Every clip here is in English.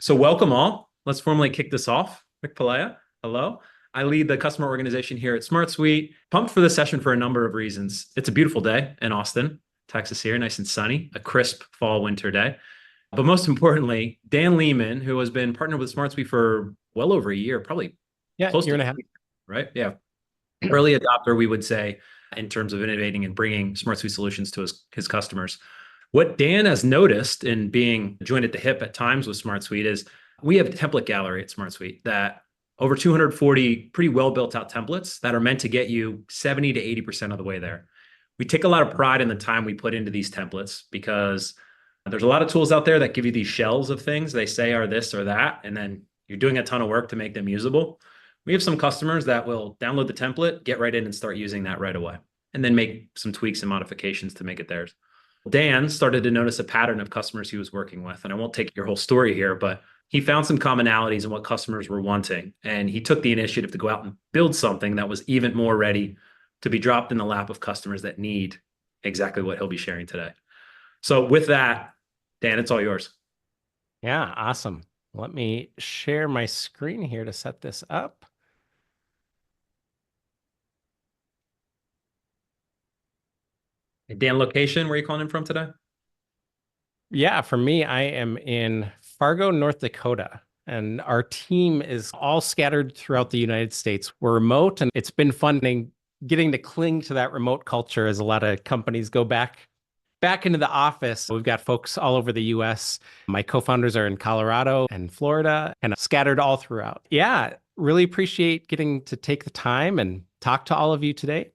So welcome all. Let's formally kick this off. Rick Palea, hello. I lead the customer organization here at SmartSuite. Pumped for this session for a number of reasons. It's a beautiful day in Austin, Texas here, nice and sunny, a crisp fall winter day. But most importantly, Dan Leeman, who has been partnered with SmartSuite for well over a year, probably Yeah, close year to and a half. right? Yeah. Early adopter, we would say, in terms of innovating and bringing SmartSuite solutions to his customers. What Dan has noticed in being joined at the hip at times with SmartSuite is we have a template gallery at SmartSuite that over 240 pretty well built out templates that are meant to get you 70 to 80% of the way there. We take a lot of pride in the time we put into these templates because there's a lot of tools out there that give you these shells of things they say are this or that, and then you're doing a ton of work to make them usable. We have some customers that will download the template, get right in and start using that right away, and then make some tweaks and modifications to make it theirs. Dan started to notice a pattern of customers he was working with. And I won't take your whole story here, but he found some commonalities in what customers were wanting. And he took the initiative to go out and build something that was even more ready to be dropped in the lap of customers that need exactly what he'll be sharing today. So with that, Dan, it's all yours. Yeah, awesome. Let me share my screen here to set this up. Dan, location, where are you calling in from today? Yeah, for me, I am in Fargo, North Dakota, and our team is all scattered throughout the United States. We're remote, and it's been fun getting to cling to that remote culture as a lot of companies go back into the office. We've got folks all over the US. My co-founders are in Colorado and Florida and scattered all throughout. Yeah, really appreciate getting to take the time and talk to all of you today.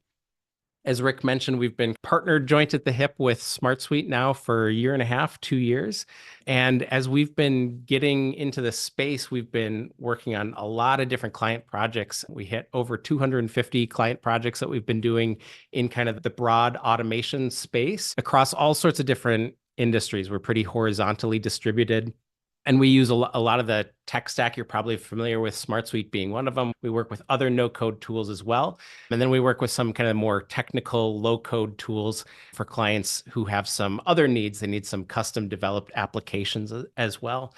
As Rick mentioned, we've been partnered joint at the hip with SmartSuite now for a year and a half, 2 years. And as we've been getting into the space, we've been working on a lot of different client projects. We hit over 250 client projects that we've been doing in kind of the broad automation space across all sorts of different industries. We're pretty horizontally distributed. And we use a lot of the tech stack. You're probably familiar with SmartSuite being one of them. We work with other no-code tools as well. And then we work with some kind of more technical low-code tools for clients who have some other needs. They need some custom developed applications as well.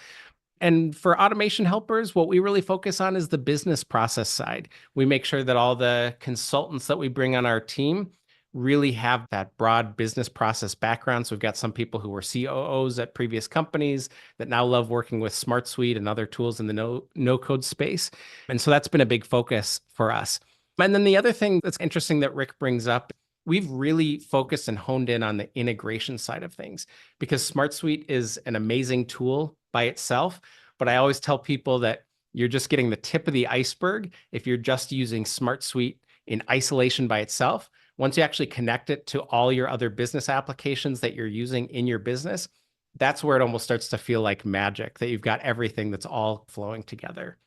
And for automation helpers, what we really focus on is the business process side. We make sure that all the consultants that we bring on our team really have that broad business process background. So we've got some people who were COOs at previous companies that now love working with SmartSuite and other tools in the no-code space. And so that's been a big focus for us. And then the other thing that's interesting that Rick brings up, we've really focused and honed in on the integration side of things because SmartSuite is an amazing tool by itself. But I always tell people that you're just getting the tip of the iceberg if you're just using SmartSuite in isolation by itself. Once you actually connect it to all your other business applications that you're using in your business, that's where it almost starts to feel like magic, that you've got everything that's all flowing together.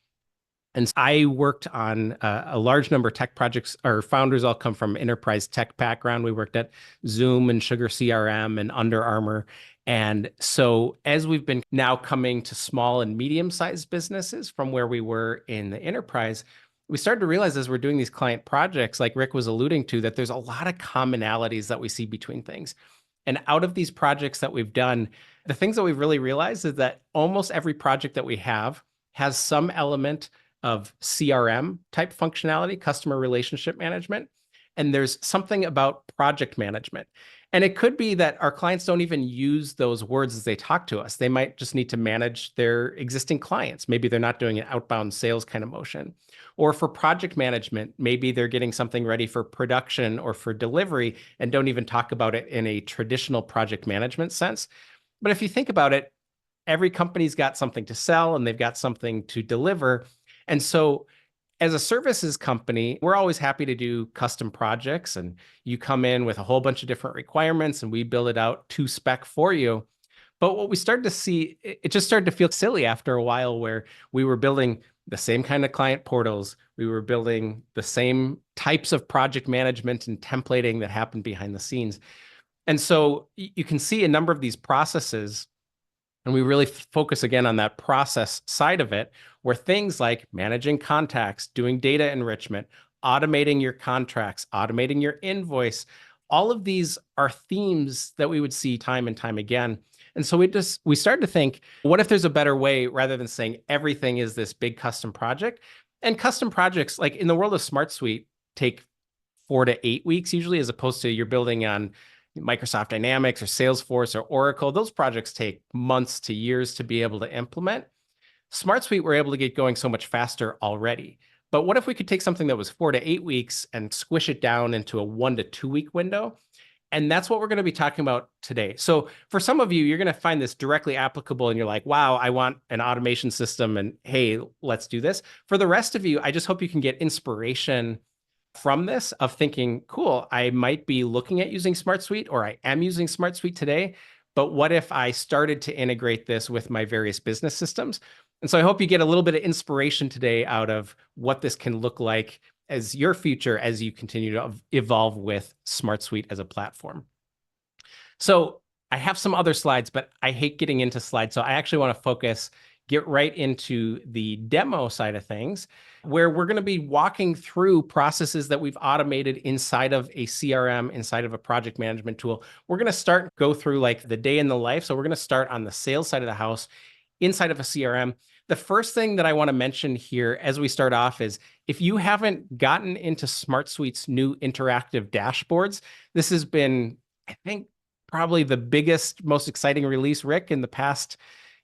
And I worked on a large number of tech projects. Our founders all come from enterprise tech background. We worked at Zoom and Sugar CRM and Under Armour. And so as we've been now coming to small and medium-sized businesses from where we were in the enterprise, we started to realize as we're doing these client projects, like Rick was alluding to, that there's a lot of commonalities that we see between things. And out of these projects that we've done, the things that we've really realized is that almost every project that we have has some element of CRM type functionality, customer relationship management. And there's something about project management. And it could be that our clients don't even use those words as they talk to us. They might just need to manage their existing clients. Maybe they're not doing an outbound sales kind of motion. Or for project management, maybe they're getting something ready for production or for delivery and don't even talk about it in a traditional project management sense. But if you think about it, every company's got something to sell and they've got something to deliver. And so as a services company, we're always happy to do custom projects, and you come in with a whole bunch of different requirements and we build it out to spec for you. But what we started to see, it just started to feel silly after a while where we were building the same kind of client portals. We were building the same types of project management and templating that happened behind the scenes. And so you can see a number of these processes, and we really focus again on that process side of it, where things like managing contacts, doing data enrichment, automating your contracts, automating your invoice, all of these are themes that we would see time and time again. And so we started to think, what if there's a better way rather than saying everything is this big custom project? And custom projects, like in the world of SmartSuite, take 4 to 8 weeks usually, as opposed to you're building on Microsoft Dynamics or Salesforce or Oracle. Those projects take months to years to be able to implement. SmartSuite, we're able to get going so much faster already. But what if we could take something that was 4 to 8 weeks and squish it down into a 1 to 2 week window? And that's what we're going to be talking about today. So for some of you, you're going to find this directly applicable and you're like, wow, I want an automation system and hey, let's do this. For the rest of you, I just hope you can get inspiration from this of thinking, cool, I might be looking at using SmartSuite or I am using SmartSuite today, but what if I started to integrate this with my various business systems? And so I hope you get a little bit of inspiration today out of what this can look like as your future as you continue to evolve with SmartSuite as a platform. So I have some other slides, but I hate getting into slides. So I actually want to focus, get right into the demo side of things, where we're going to be walking through processes that we've automated inside of a CRM, inside of a project management tool. We're going to go through like the day in the life. So we're going to start on the sales side of the house inside of a CRM. The first thing that I want to mention here as we start off is if you haven't gotten into SmartSuite's new interactive dashboards, this has been, I think, probably the biggest, most exciting release, Rick, in the past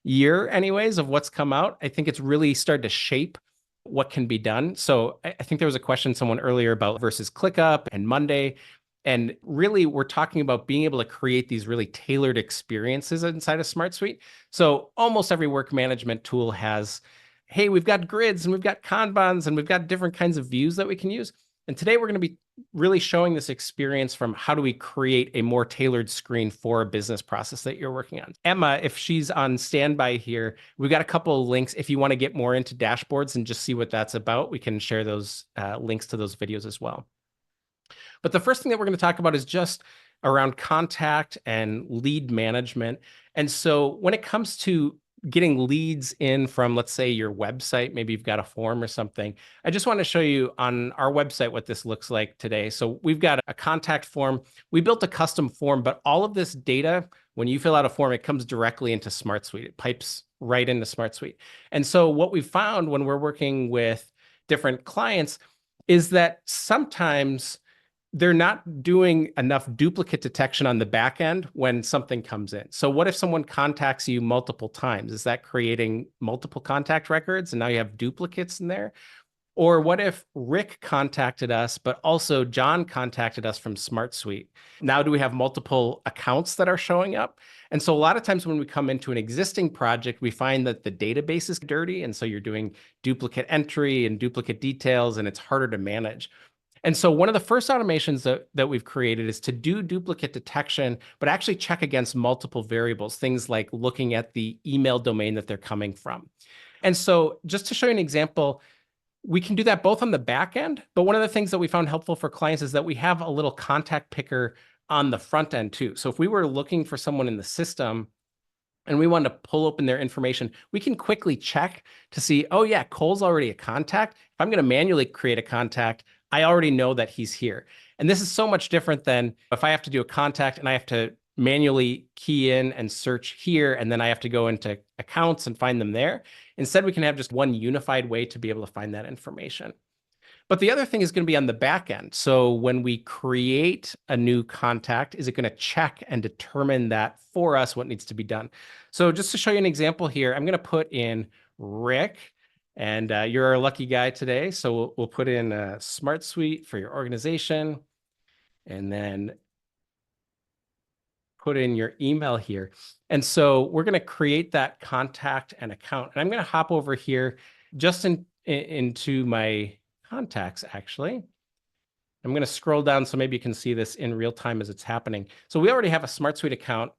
year anyways, of what's come out. I think it's really started to shape what can be done. So I think there was a question someone earlier about versus ClickUp and Monday. And really, we're talking about being able to create these really tailored experiences inside of SmartSuite. So almost every work management tool has, hey, we've got grids and we've got Kanbans and we've got different kinds of views that we can use. And today we're going to be really showing this experience from how do we create a more tailored screen for a business process that you're working on. Emma, if she's on standby here, we've got a couple of links. If you want to get more into dashboards and just see what that's about, we can share those links to those videos as well. But the first thing that we're going to talk about is just around contact and lead management. And so when it comes to getting leads in from, let's say, your website, maybe you've got a form or something, I just want to show you on our website what this looks like today. So we've got a contact form. We built a custom form, but all of this data, when you fill out a form, it comes directly into SmartSuite. It pipes right into SmartSuite. And so what we found when we're working with different clients is that sometimes they're not doing enough duplicate detection on the back end when something comes in. So what if someone contacts you multiple times? Is that creating multiple contact records and now you have duplicates in there? Or what if Rick contacted us, but also John contacted us from SmartSuite? Now do we have multiple accounts that are showing up? And so a lot of times when we come into an existing project, we find that the database is dirty. And so you're doing duplicate entry and duplicate details, and it's harder to manage. And so one of the first automations that we've created is to do duplicate detection, but actually check against multiple variables, things like looking at the email domain that they're coming from. And so just to show you an example, we can do that both on the back end, but one of the things that we found helpful for clients is that we have a little contact picker on the front end too. So if we were looking for someone in the system and we wanted to pull open their information, we can quickly check to see, oh yeah, Cole's already a contact. If I'm going to manually create a contact, I already know that he's here. And this is so much different than if I have to do a contact and I have to manually key in and search here, and then I have to go into accounts and find them there. Instead, we can have just one unified way to be able to find that information. But the other thing is going to be on the back end. So when we create a new contact, is it going to check and determine that for us what needs to be done? So just to show you an example here, I'm going to put in Rick. And you're a lucky guy today. So we'll put in a SmartSuite for your organization and then put in your email here. And so we're going to create that contact and account. And I'm going to hop over here just into my contacts, actually. I'm going to scroll down so maybe you can see this in real time as it's happening. So we already have a SmartSuite account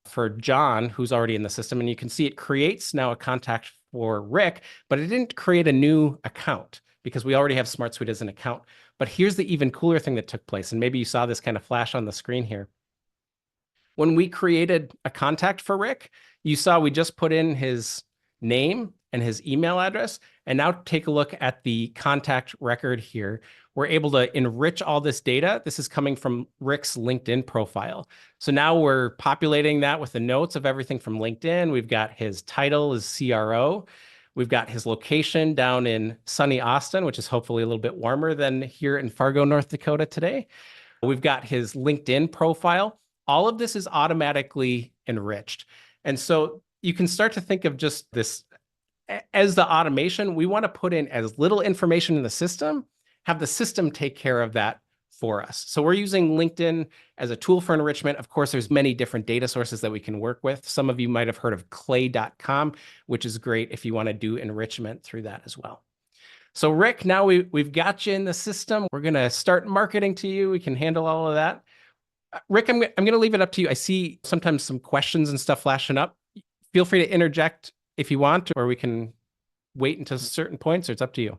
for John, who's already in the system. And you can see it creates now a contact for Rick, but it didn't create a new account because we already have SmartSuite as an account. But here's the even cooler thing that took place. And maybe you saw this kind of flash on the screen here. When we created a contact for Rick, you saw we just put in his name and his email address. And now take a look at the contact record here. We're able to enrich all this data. This is coming from Rick's LinkedIn profile. So now we're populating that with the notes of everything from LinkedIn. We've got his title as CRO. We've got his location down in sunny Austin, which is hopefully a little bit warmer than here in Fargo, North Dakota today. We've got his LinkedIn profile. All of this is automatically enriched. And so you can start to think of just this as the automation. We want to put in as little information in the system, have the system take care of that for us. So we're using LinkedIn as a tool for enrichment. Of course, there's many different data sources that we can work with. Some of you might have heard of clay.com, which is great if you want to do enrichment through that as well. So Rick, now we've got you in the system. We're going to start marketing to you. We can handle all of that. Rick, I'm going to leave it up to you. I see sometimes some questions and stuff flashing up. Feel free to interject if you want, or we can wait until certain points, or it's up to you.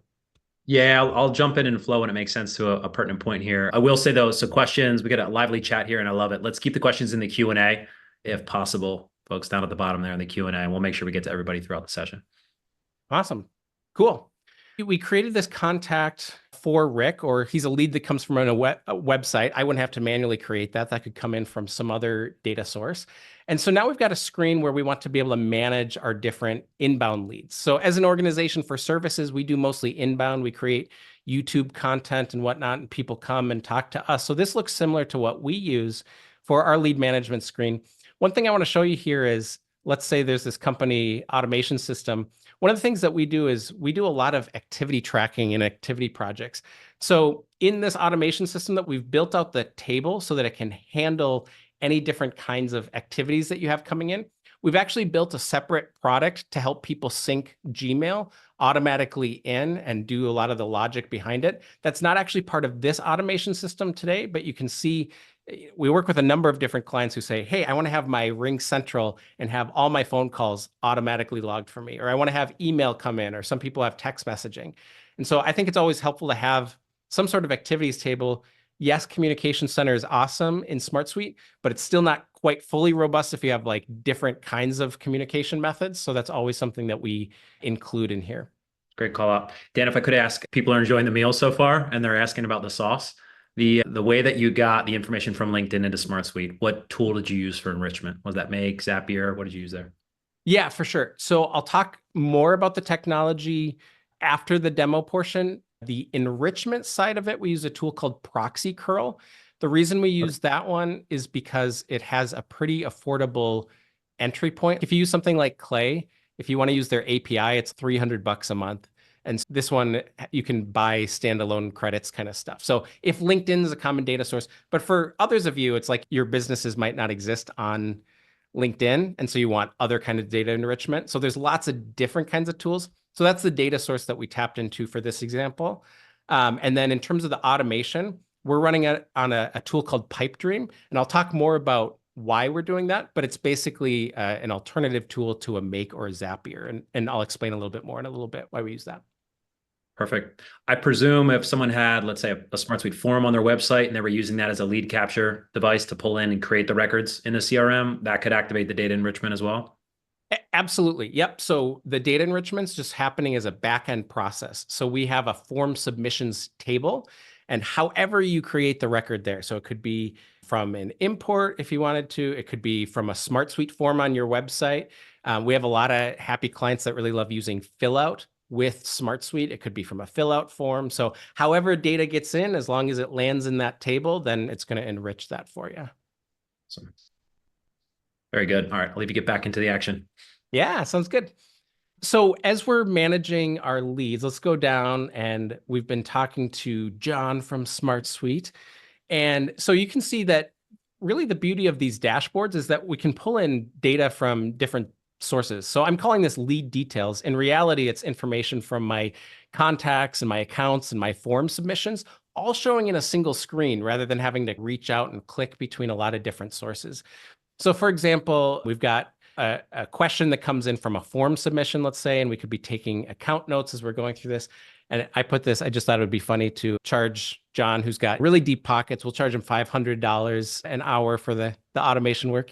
Yeah, I'll jump in and flow when it makes sense to a pertinent point here. I will say though, so questions, we got a lively chat here and I love it. Let's keep the questions in the Q&A if possible, folks down at the bottom there in the Q&A, and we'll make sure we get to everybody throughout the session. Awesome. Cool. We created this contact for Rick, or he's a lead that comes from a website. I wouldn't have to manually create that. That could come in from some other data source. And so now we've got a screen where we want to be able to manage our different inbound leads. So as an organization for services, we do mostly inbound. We create YouTube content and whatnot, and people come and talk to us. So this looks similar to what we use for our lead management screen. One thing I want to show you here is, let's say there's this company automation system. One of the things that we do is we do a lot of activity tracking and activity projects. So in this automation system that we've built out the table so that it can handle any different kinds of activities that you have coming in, we've actually built a separate product to help people sync Gmail automatically in and do a lot of the logic behind it. That's not actually part of this automation system today, but you can see we work with a number of different clients who say, hey, I want to have my Ring Central and have all my phone calls automatically logged for me, or I want to have email come in, or some people have text messaging. And so I think it's always helpful to have some sort of activities table. Yes, Communication Center is awesome in SmartSuite, but it's still not quite fully robust if you have like different kinds of communication methods. So that's always something that we include in here. Great call out. Dan, if I could ask, people are enjoying the meal so far and they're asking about the sauce. The way that you got the information from LinkedIn into SmartSuite, what tool did you use for enrichment? Was that Make, Zapier? What did you use there? Yeah, for sure. So I'll talk more about the technology after the demo portion. The enrichment side of it, we use a tool called Proxy Curl. The reason we use that one is because it has a pretty affordable entry point. If you use something like Clay, if you want to use their API, it's $300 a month. And this one, you can buy standalone credits kind of stuff. So if LinkedIn is a common data source, but for others of you, it's like your businesses might not exist on LinkedIn. And so you want other kind of data enrichment. So there's lots of different kinds of tools. So that's the data source that we tapped into for this example. And then in terms of the automation, we're running it on a tool called Pipedream. And I'll talk more about why we're doing that, but it's basically an alternative tool to a Make or a Zapier. And I'll explain a little bit more in a little bit why we use that. Perfect. I presume if someone had, let's say, a SmartSuite form on their website and they were using that as a lead capture device to pull in and create the records in a CRM, that could activate the data enrichment as well? Absolutely. Yep. So the data enrichment's just happening as a back-end process. So we have a form submissions table, and however you create the record there. So it could be from an import if you wanted to. It could be from a SmartSuite form on your website. We have a lot of happy clients that really love using Fillout with SmartSuite. It could be from a fill-out form. So however data gets in, as long as it lands in that table, then it's going to enrich that for you. Awesome. Very good. All right, I'll leave you get back into the action. Yeah, sounds good. So as we're managing our leads, let's go down, and we've been talking to John from SmartSuite. And so you can see that really the beauty of these dashboards is that we can pull in data from different sources. So I'm calling this lead details. In reality, it's information from my contacts and my accounts and my form submissions, all showing in a single screen rather than having to reach out and click between a lot of different sources. So for example, we've got a question that comes in from a form submission, let's say, and we could be taking account notes as we're going through this. And I put this, I just thought it would be funny to charge John, who's got really deep pockets. We'll charge him $500 an hour for the automation work.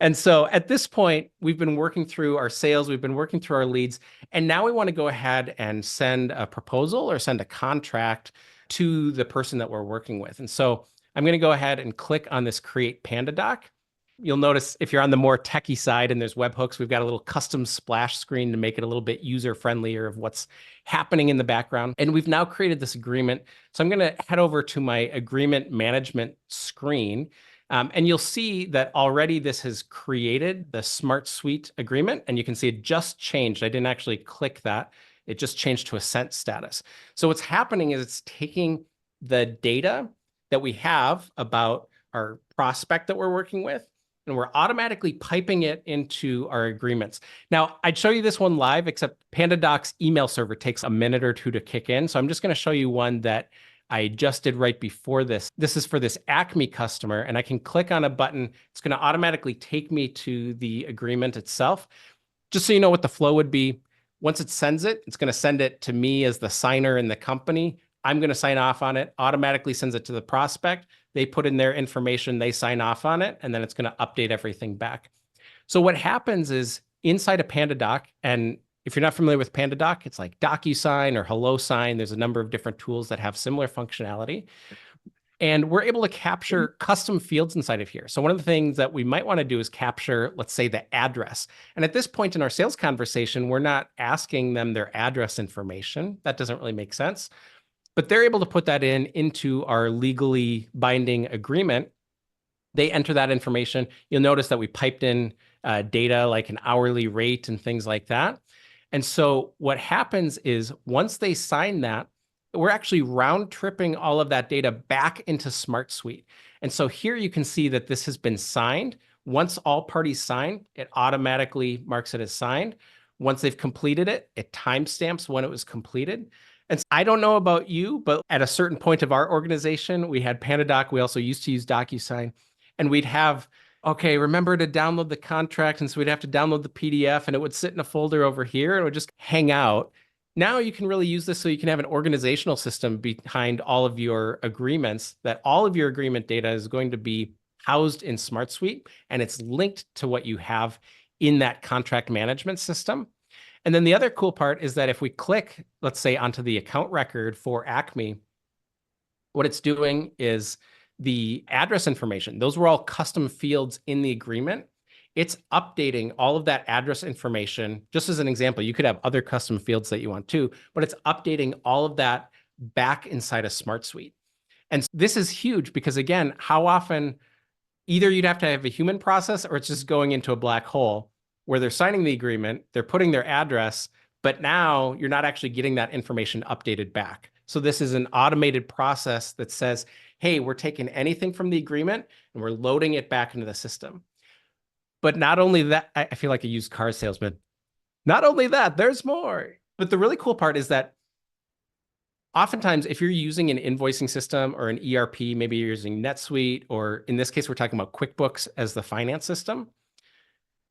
And so at this point, we've been working through our sales, we've been working through our leads, and now we want to go ahead and send a proposal or send a contract to the person that we're working with. And so I'm going to go ahead and click on this Create Panda Doc. You'll notice if you're on the more techie side and there's webhooks, we've got a little custom splash screen to make it a little bit user-friendlier of what's happening in the background. And we've now created this agreement. So I'm going to head over to my agreement management screen. And you'll see that already this has created the SmartSuite agreement. And you can see it just changed. I didn't actually click that. It just changed to a sent status. So what's happening is it's taking the data that we have about our prospect that we're working with, and we're automatically piping it into our agreements. Now, I'd show you this one live, except PandaDoc's email server takes a minute or two to kick in. So I'm just going to show you one that I just did right before this. This is for this Acme customer, and I can click on a button. It's going to automatically take me to the agreement itself. Just so you know what the flow would be, once it sends it, it's going to send it to me as the signer in the company. I'm going to sign off on it, automatically sends it to the prospect. They put in their information, they sign off on it, and then it's going to update everything back. So what happens is inside of PandaDoc, and if you're not familiar with PandaDoc, it's like DocuSign or HelloSign. There's a number of different tools that have similar functionality. And we're able to capture custom fields inside of here. So one of the things that we might want to do is capture, let's say, the address. And at this point in our sales conversation, we're not asking them their address information. That doesn't really make sense. But they're able to put that into our legally binding agreement. They enter that information. You'll notice that we piped in data like an hourly rate and things like that. And so what happens is once they sign that, we're actually round tripping all of that data back into SmartSuite. And so here you can see that this has been signed. Once all parties sign, it automatically marks it as signed. Once they've completed it, it timestamps when it was completed. And I don't know about you, but at a certain point of our organization, we had PandaDoc. We also used to use DocuSign, and we'd have, okay, remember to download the contract. And so we'd have to download the PDF, and it would sit in a folder over here, and it would just hang out. Now you can really use this so you can have an organizational system behind all of your agreements, that all of your agreement data is going to be housed in SmartSuite, and it's linked to what you have in that contract management system. And then the other cool part is that if we click, let's say, onto the account record for Acme, what it's doing is the address information. Those were all custom fields in the agreement. It's updating all of that address information. Just as an example, you could have other custom fields that you want too, but it's updating all of that back inside of SmartSuite. And this is huge because, again, how often either you'd have to have a human process or it's just going into a black hole where they're signing the agreement, they're putting their address, but now you're not actually getting that information updated back. So this is an automated process that says, hey, we're taking anything from the agreement and we're loading it back into the system. But not only that, I feel like a used car salesman. Not only that, there's more. But the really cool part is that oftentimes, if you're using an invoicing system or an ERP, maybe you're using NetSuite, or in this case, we're talking about QuickBooks as the finance system,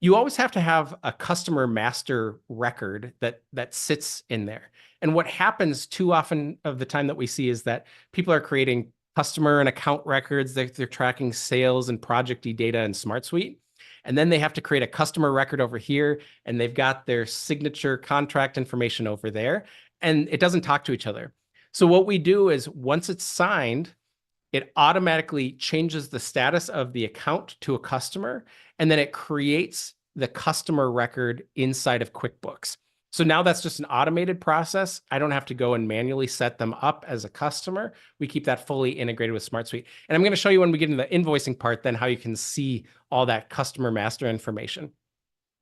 you always have to have a customer master record that sits in there. And what happens too often of the time that we see is that people are creating customer and account records, they're tracking sales and project data in SmartSuite. And then they have to create a customer record over here, and they've got their signature contract information over there, and it doesn't talk to each other. So what we do is once it's signed, it automatically changes the status of the account to a customer, and then it creates the customer record inside of QuickBooks. So now that's just an automated process. I don't have to go and manually set them up as a customer. We keep that fully integrated with SmartSuite. And I'm going to show you when we get into the invoicing part, then how you can see all that customer master information.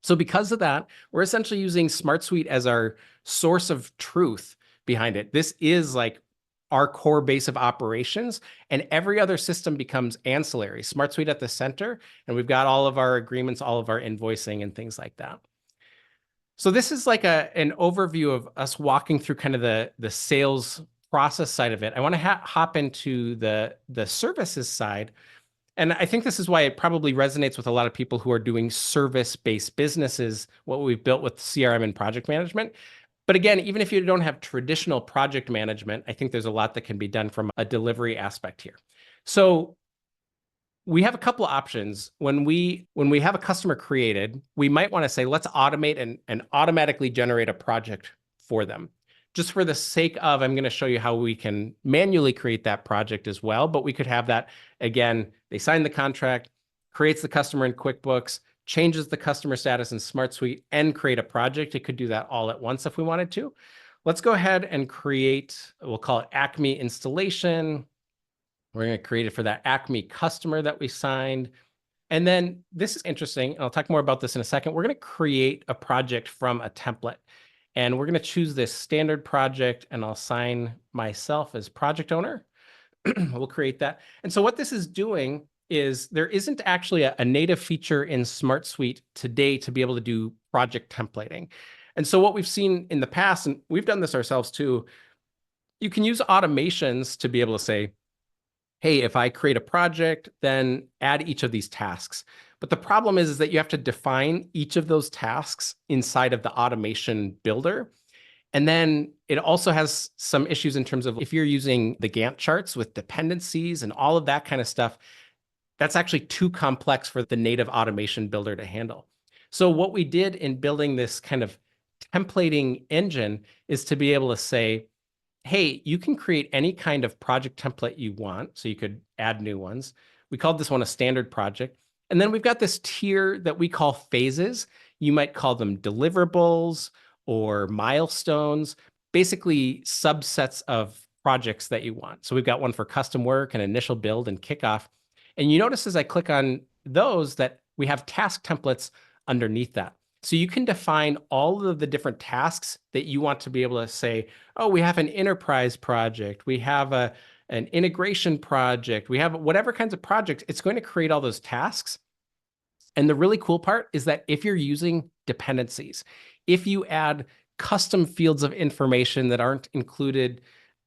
So because of that, we're essentially using SmartSuite as our source of truth behind it. This is like our core base of operations, and every other system becomes ancillary. SmartSuite at the center, and we've got all of our agreements, all of our invoicing and things like that. So this is like an overview of us walking through kind of the sales process side of it. I want to hop into the services side. And I think this is why it probably resonates with a lot of people who are doing service-based businesses, what we've built with CRM and project management. But again, even if you don't have traditional project management, I think there's a lot that can be done from a delivery aspect here. So we have a couple of options. When we have a customer created, we might want to say, let's automate and automatically generate a project for them. Just for the sake of, I'm going to show you how we can manually create that project as well. But we could have that, again, they sign the contract, creates the customer in QuickBooks, changes the customer status in SmartSuite, and create a project. It could do that all at once if we wanted to. Let's go ahead and create, we'll call it Acme installation. We're going to create it for that Acme customer that we signed. And then this is interesting, and I'll talk more about this in a second. We're going to create a project from a template. And we're going to choose this standard project, and I'll assign myself as project owner. We'll create that. And so what this is doing is there isn't actually a native feature in SmartSuite today to be able to do project templating. And so what we've seen in the past, and we've done this ourselves too, you can use automations to be able to say, hey, if I create a project, then add each of these tasks. But the problem is that you have to define each of those tasks inside of the automation builder. And then it also has some issues in terms of if you're using the Gantt charts with dependencies and all of that kind of stuff, that's actually too complex for the native automation builder to handle. So what we did in building this kind of templating engine is to be able to say, hey, you can create any kind of project template you want. So you could add new ones. We called this one a standard project. And then we've got this tier that we call phases. You might call them deliverables or milestones, basically subsets of projects that you want. So we've got one for custom work and initial build and kickoff. And you notice as I click on those that we have task templates underneath that. So you can define all of the different tasks that you want to be able to say, oh, we have an enterprise project, we have an integration project, we have whatever kinds of projects, it's going to create all those tasks. And the really cool part is that if you're using dependencies, if you add custom fields of information that aren't included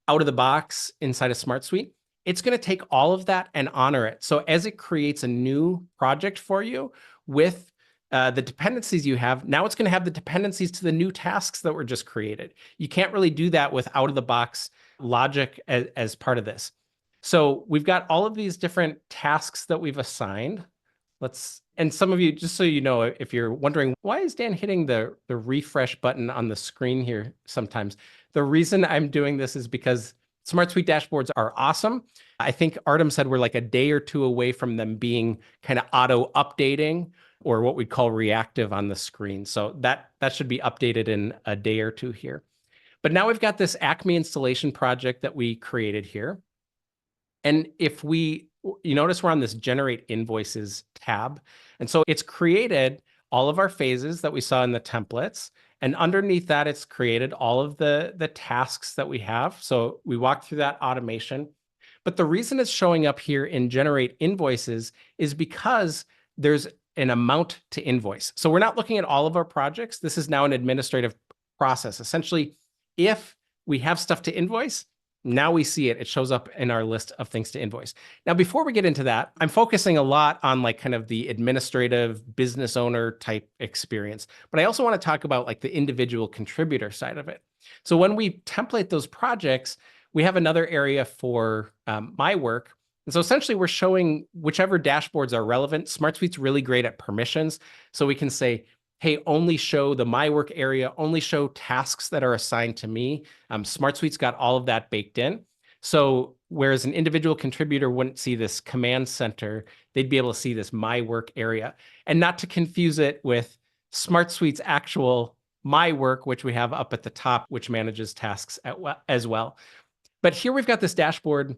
out of the box inside of SmartSuite, it's going to take all of that and honor it. So as it creates a new project for you with the dependencies you have, now it's going to have the dependencies to the new tasks that were just created. You can't really do that with out-of-the-box logic as part of this. So we've got all of these different tasks that we've assigned. And some of you, just so you know, if you're wondering, why is Dan hitting the refresh button on the screen here sometimes? The reason I'm doing this is because SmartSuite dashboards are awesome. I think Artem said we're like a day or two away from them being kind of auto-updating or what we call reactive on the screen. So that should be updated in a day or two here. But now we've got this Acme installation project that we created here. And if you notice we're on this Generate Invoices tab. And so it's created all of our phases that we saw in the templates. And underneath that, it's created all of the tasks that we have. So we walked through that automation. But the reason it's showing up here in Generate Invoices is because there's an amount to invoice. So we're not looking at all of our projects. This is now an administrative process. Essentially, if we have stuff to invoice, now we see it. It shows up in our list of things to invoice. Now, before we get into that, I'm focusing a lot on like kind of the administrative business owner type experience. But I also want to talk about like the individual contributor side of it. So when we template those projects, we have another area for my work. And so essentially we're showing whichever dashboards are relevant. SmartSuite's really great at permissions. So we can say, hey, only show the my work area, only show tasks that are assigned to me. SmartSuite's got all of that baked in. So whereas an individual contributor wouldn't see this command center, they'd be able to see this my work area. And not to confuse it with SmartSuite's actual my work, which we have up at the top, which manages tasks as well. But here we've got this dashboard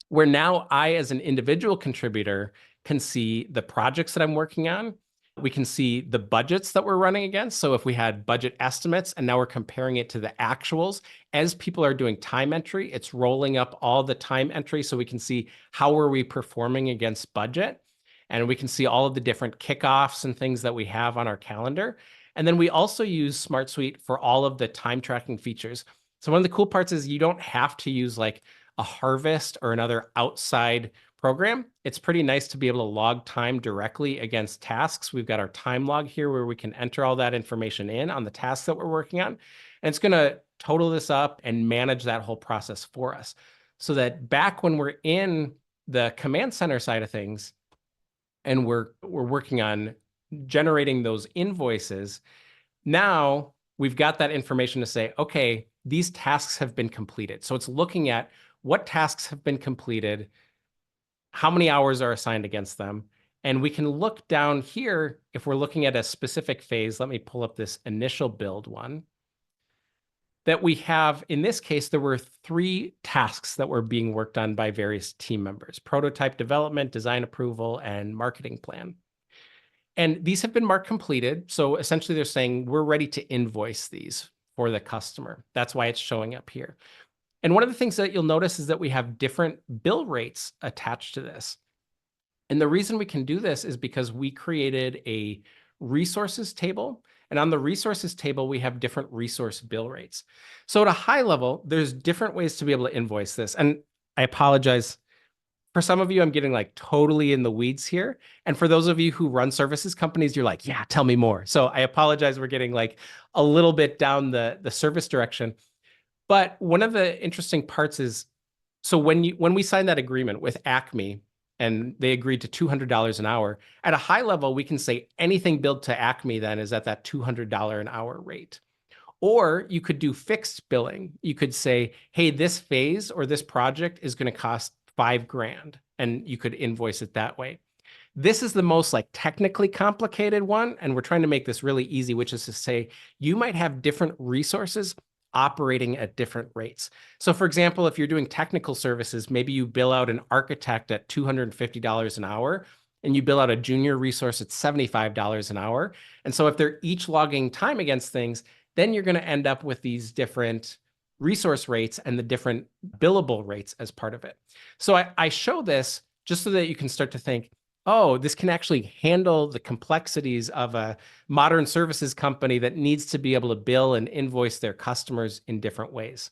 where now I, as an individual contributor, can see the projects that I'm working on. We can see the budgets that we're running against. So if we had budget estimates and now we're comparing it to the actuals, as people are doing time entry, it's rolling up all the time entry so we can see how are we performing against budget. And we can see all of the different kickoffs and things that we have on our calendar. And then we also use SmartSuite for all of the time tracking features. So one of the cool parts is you don't have to use like a harvest or another outside program. It's pretty nice to be able to log time directly against tasks. We've got our time log here where we can enter all that information in on the tasks that we're working on. And it's going to total this up and manage that whole process for us so that back when we're in the command center side of things, and we're working on generating those invoices, now we've got that information to say, okay, these tasks have been completed. So it's looking at what tasks have been completed, how many hours are assigned against them. And we can look down here, if we're looking at a specific phase, let me pull up this initial build one, that we have, in this case, there were 3 tasks that were being worked on by various team members: prototype development, design approval, and marketing plan. And these have been marked completed. So essentially they're saying we're ready to invoice these for the customer. That's why it's showing up here. And one of the things that you'll notice is that we have different bill rates attached to this. And the reason we can do this is because we created a resources table. And on the resources table, we have different resource bill rates. So at a high level, there's different ways to be able to invoice this. And I apologize. For some of you, I'm getting like totally in the weeds here. And for those of you who run services companies, you're like, yeah, tell me more. So I apologize. We're getting like a little bit down the service direction. But one of the interesting parts is, so when we signed that agreement with Acme and they agreed to $200 an hour, at a high level, we can say anything billed to Acme then is at that $200 an hour rate. Or you could do fixed billing. You could say, hey, this phase or this project is going to cost $5,000, and you could invoice it that way. This is the most like technically complicated one, and we're trying to make this really easy, which is to say you might have different resources operating at different rates. So for example, if you're doing technical services, maybe you bill out an architect at $250 an hour, and you bill out a junior resource at $75 an hour. And so if they're each logging time against things, then you're going to end up with these different resource rates and the different billable rates as part of it. So I show this just so that you can start to think, oh, this can actually handle the complexities of a modern services company that needs to be able to bill and invoice their customers in different ways.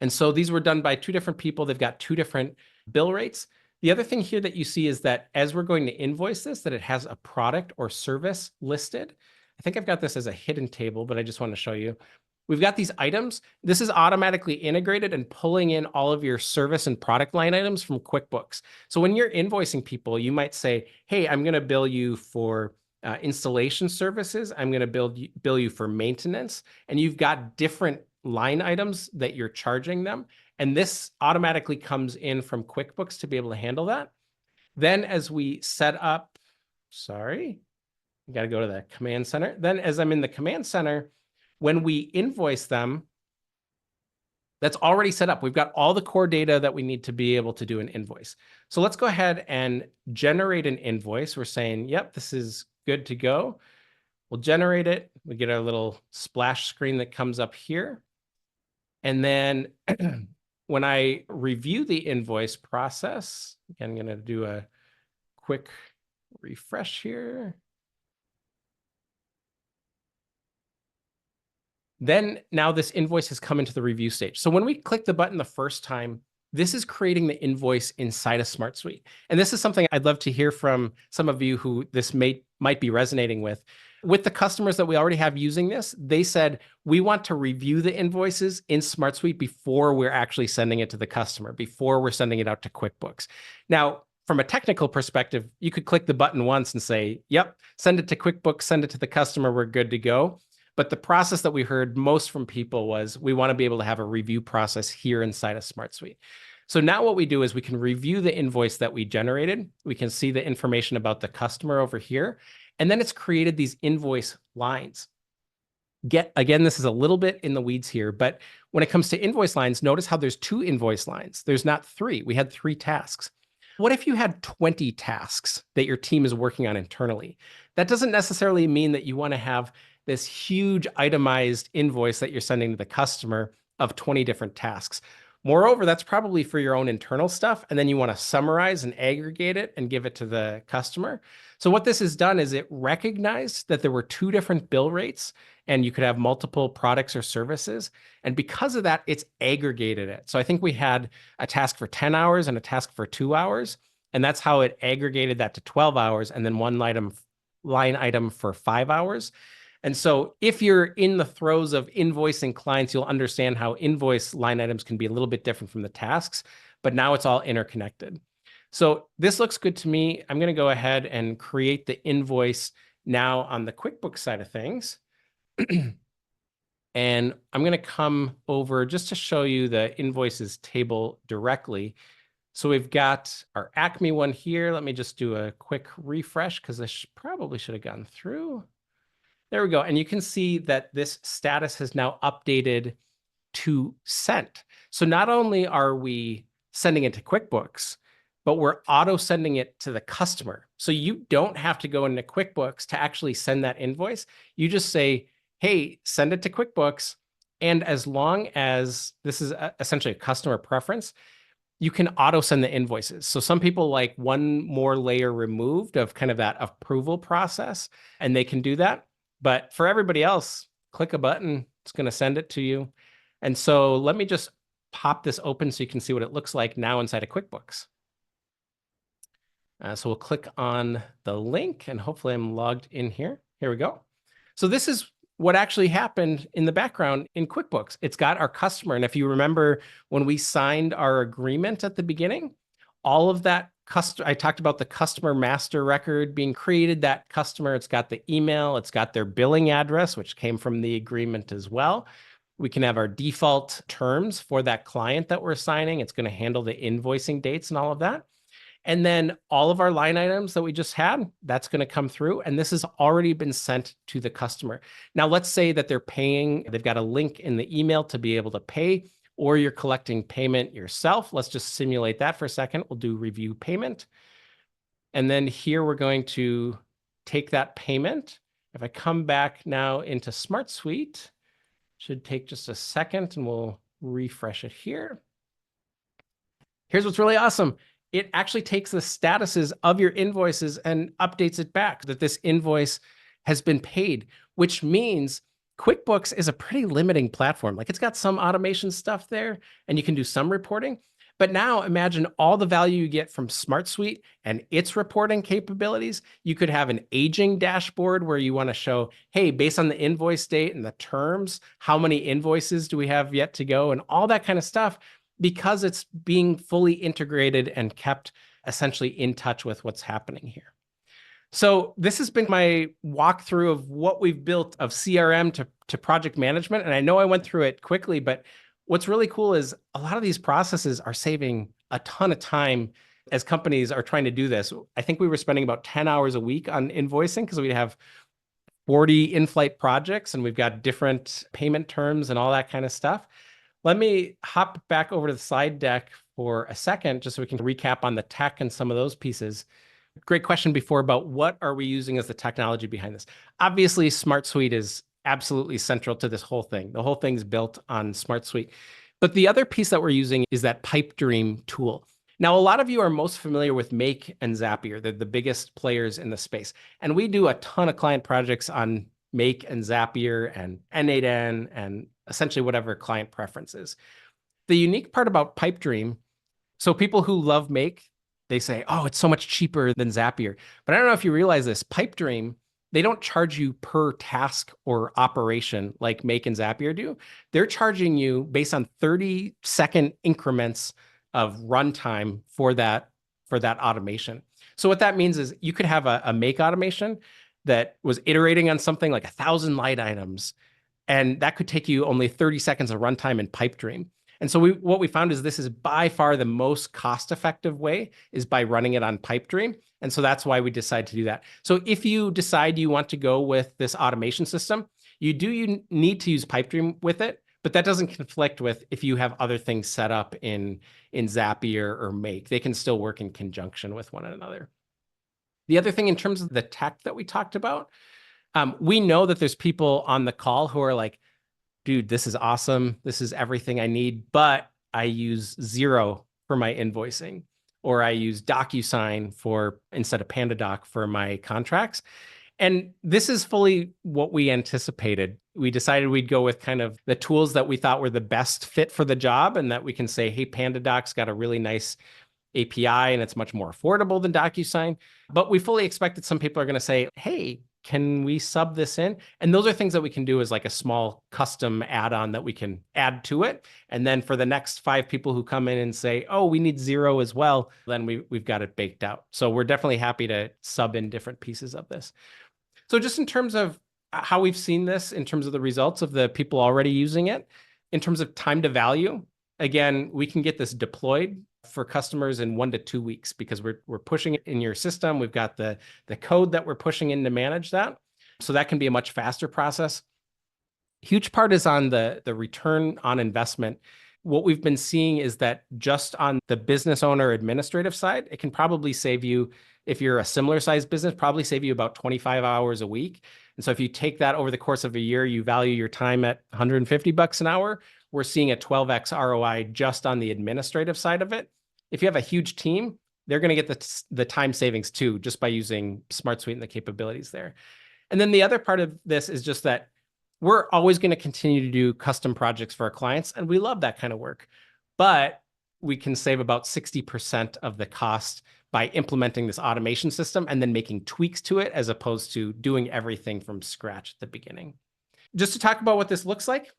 And so these were done by 2 different people. They've got 2 different bill rates. The other thing here that you see is that as we're going to invoice this, that it has a product or service listed. I think I've got this as a hidden table, but I just want to show you. We've got these items. This is automatically integrated and pulling in all of your service and product line items from QuickBooks. So when you're invoicing people, you might say, hey, I'm going to bill you for installation services. I'm going to bill you for maintenance. And you've got different line items that you're charging them. And this automatically comes in from QuickBooks to be able to handle that. Then as we set up, sorry, you got to go to the command center. Then as I'm in the command center, when we invoice them, that's already set up. We've got all the core data that we need to be able to do an invoice. So let's go ahead and generate an invoice. We're saying, yep, this is good to go. We'll generate it. We get our little splash screen that comes up here. And then when I review the invoice process, again, I'm going to do a quick refresh here. Then now this invoice has come into the review stage. So when we click the button the first time, this is creating the invoice inside of SmartSuite. And this is something I'd love to hear from some of you who this might be resonating with. With the customers that we already have using this, they said, we want to review the invoices in SmartSuite before we're actually sending it to the customer, before we're sending it out to QuickBooks. Now, from a technical perspective, you could click the button once and say, yep, send it to QuickBooks, send it to the customer, we're good to go. But the process that we heard most from people was we want to be able to have a review process here inside of SmartSuite. So now what we do is we can review the invoice that we generated. We can see the information about the customer over here. And then it's created these invoice lines. Again, this is a little bit in the weeds here, but when it comes to invoice lines, notice how there's 2 invoice lines. There's not 3. We had 3 tasks. What if you had 20 tasks that your team is working on internally? That doesn't necessarily mean that you want to have this huge itemized invoice that you're sending to the customer of 20 different tasks. Moreover, that's probably for your own internal stuff. And then you want to summarize and aggregate it and give it to the customer. So what this has done is it recognized that there were 2 different bill rates and you could have multiple products or services. And because of that, it's aggregated it. So I think we had a task for 10 hours and a task for 2 hours. And that's how it aggregated that to 12 hours and then one line item for 5 hours. And so if you're in the throes of invoicing clients, you'll understand how invoice line items can be a little bit different from the tasks. but now it's all interconnected. So this looks good to me. I'm going to go ahead and create the invoice now on the QuickBooks side of things. And I'm going to come over just to show you the invoices table directly. So we've got our Acme one here. Let me just do a quick refresh because I probably should have gone through. There we go. And you can see that this status has now updated to sent. So not only are we sending it to QuickBooks, but we're auto sending it to the customer. So you don't have to go into QuickBooks to actually send that invoice. You just say, hey, send it to QuickBooks. And as long as this is essentially a customer preference, you can auto send the invoices. So some people like one more layer removed of kind of that approval process, and they can do that. But for everybody else, click a button, it's going to send it to you. And so let me just pop this open so you can see what it looks like now inside of QuickBooks. So we'll click on the link and hopefully I'm logged in here. Here we go. So this is what actually happened in the background in QuickBooks. It's got our customer. And if you remember when we signed our agreement at the beginning, all of that I talked about the customer master record being created, that customer, it's got the email, it's got their billing address, which came from the agreement as well. We can have our default terms for that client that we're signing. It's going to handle the invoicing dates and all of that. And then all of our line items that we just had, that's going to come through. And this has already been sent to the customer. Now, let's say that they're paying, they've got a link in the email to be able to pay, or you're collecting payment yourself. Let's just simulate that for a second. We'll do review payment. And then here we're going to take that payment. If I come back now into SmartSuite, should take just a second and we'll refresh it here. Here's what's really awesome. It actually takes the statuses of your invoices and updates it back that this invoice has been paid, which means QuickBooks is a pretty limiting platform. Like it's got some automation stuff there and you can do some reporting. But now imagine all the value you get from SmartSuite and its reporting capabilities. You could have an aging dashboard where you want to show, hey, based on the invoice date and the terms, how many invoices do we have yet to go and all that kind of stuff, because it's being fully integrated and kept essentially in touch with what's happening here. So this has been my walkthrough of what we've built of CRM to project management. And I know I went through it quickly, but what's really cool is a lot of these processes are saving a ton of time as companies are trying to do this. I think we were spending about 10 hours a week on invoicing because we'd have 40 in-flight projects and we've got different payment terms and all that kind of stuff. Let me hop back over to the slide deck for a second, just so we can recap on the tech and some of those pieces. Great question before about what are we using as the technology behind this? Obviously, SmartSuite is absolutely central to this whole thing. The whole thing's built on SmartSuite. But the other piece that we're using is that PipeDream tool. Now, a lot of you are most familiar with Make and Zapier. They're the biggest players in the space. And we do a ton of client projects on Make and Zapier and N8N and essentially whatever client preference is. The unique part about PipeDream, so people who love Make, they say, oh, it's so much cheaper than Zapier. But I don't know if you realize this, PipeDream, they don't charge you per task or operation like Make and Zapier do. They're charging you based on 30-second increments of runtime for that automation. So what that means is you could have a Make automation that was iterating on something like 1,000 line items, and that could take you only 30 seconds of runtime in PipeDream. And so what we found is this is by far the most cost-effective way is by running it on PipeDream. And so that's why we decided to do that. So if you decide you want to go with this automation system, you need to use PipeDream with it, but that doesn't conflict with if you have other things set up in Zapier or Make. They can still work in conjunction with one another. The other thing in terms of the tech that we talked about, we know that there's people on the call who are like, dude, this is awesome. This is everything I need, but I use Xero for my invoicing, or I use DocuSign instead of PandaDoc for my contracts. And this is fully what we anticipated. We decided we'd go with kind of the tools that we thought were the best fit for the job, and that we can say, hey, PandaDoc's got a really nice API and it's much more affordable than DocuSign. But we fully expect that some people are going to say, hey, can we sub this in? And those are things that we can do as like a small custom add-on that we can add to it. And then for the next 5 people who come in and say, oh, we need 0 as well, then we've got it baked out. So we're definitely happy to sub in different pieces of this. So just in terms of how we've seen this, in terms of the results of the people already using it, in terms of time to value, again, we can get this deployed for customers in 1 to 2 weeks because we're pushing it in your system. We've got the code that we're pushing in to manage that. So that can be a much faster process. Huge part is on the return on investment. What we've been seeing is that just on the business owner administrative side, it can probably save you, if you're a similar sized business, probably save you about 25 hours a week. And so if you take that over the course of a year, you value your time at $150 an hour, we're seeing a 12x ROI just on the administrative side of it. If you have a huge team, they're going to get the time savings too, just by using SmartSuite and the capabilities there. And then the other part of this is just that we're always going to continue to do custom projects for our clients, and we love that kind of work. But we can save about 60% of the cost by implementing this automation system and then making tweaks to it as opposed to doing everything from scratch at the beginning. Just to talk about what this looks like,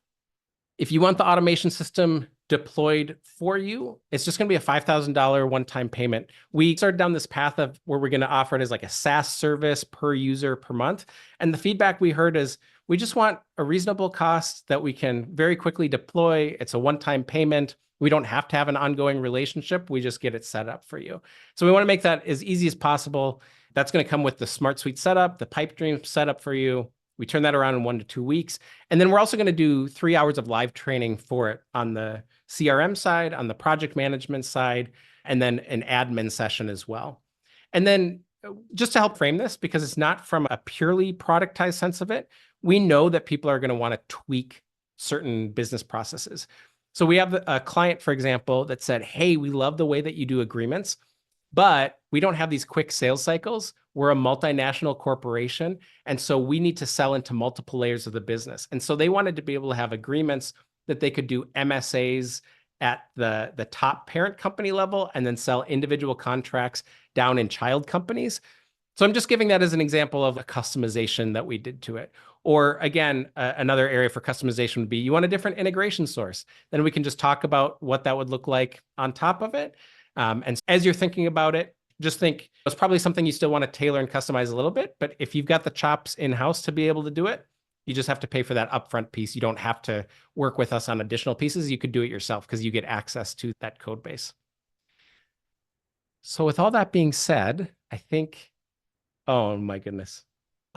if you want the automation system deployed for you, it's just going to be a $5,000 one-time payment. We started down this path of where we're going to offer it as like a SaaS service per user per month. And the feedback we heard is we just want a reasonable cost that we can very quickly deploy. It's a one-time payment. We don't have to have an ongoing relationship. We just get it set up for you. So we want to make that as easy as possible. That's going to come with the SmartSuite setup, the pipe dream setup for you. We turn that around in 1 to 2 weeks. And then we're also going to do 3 hours of live training for it on the CRM side, on the project management side, and then an admin session as well. And then just to help frame this, because it's not from a purely productized sense of it, we know that people are going to want to tweak certain business processes. So we have a client, for example, that said, hey, we love the way that you do agreements, but we don't have these quick sales cycles. We're a multinational corporation. And so we need to sell into multiple layers of the business. And so they wanted to be able to have agreements that they could do MSAs at the top parent company level and then sell individual contracts down in child companies. So I'm just giving that as an example of a customization that we did to it. Or again, another area for customization would be you want a different integration source. Then we can just talk about what that would look like on top of it. And as you're thinking about it, just think it's probably something you still want to tailor and customize a little bit. But if you've got the chops in-house to be able to do it, you just have to pay for that upfront piece. You don't have to work with us on additional pieces. You could do it yourself because you get access to that code base. So with all that being said, I think, oh my goodness.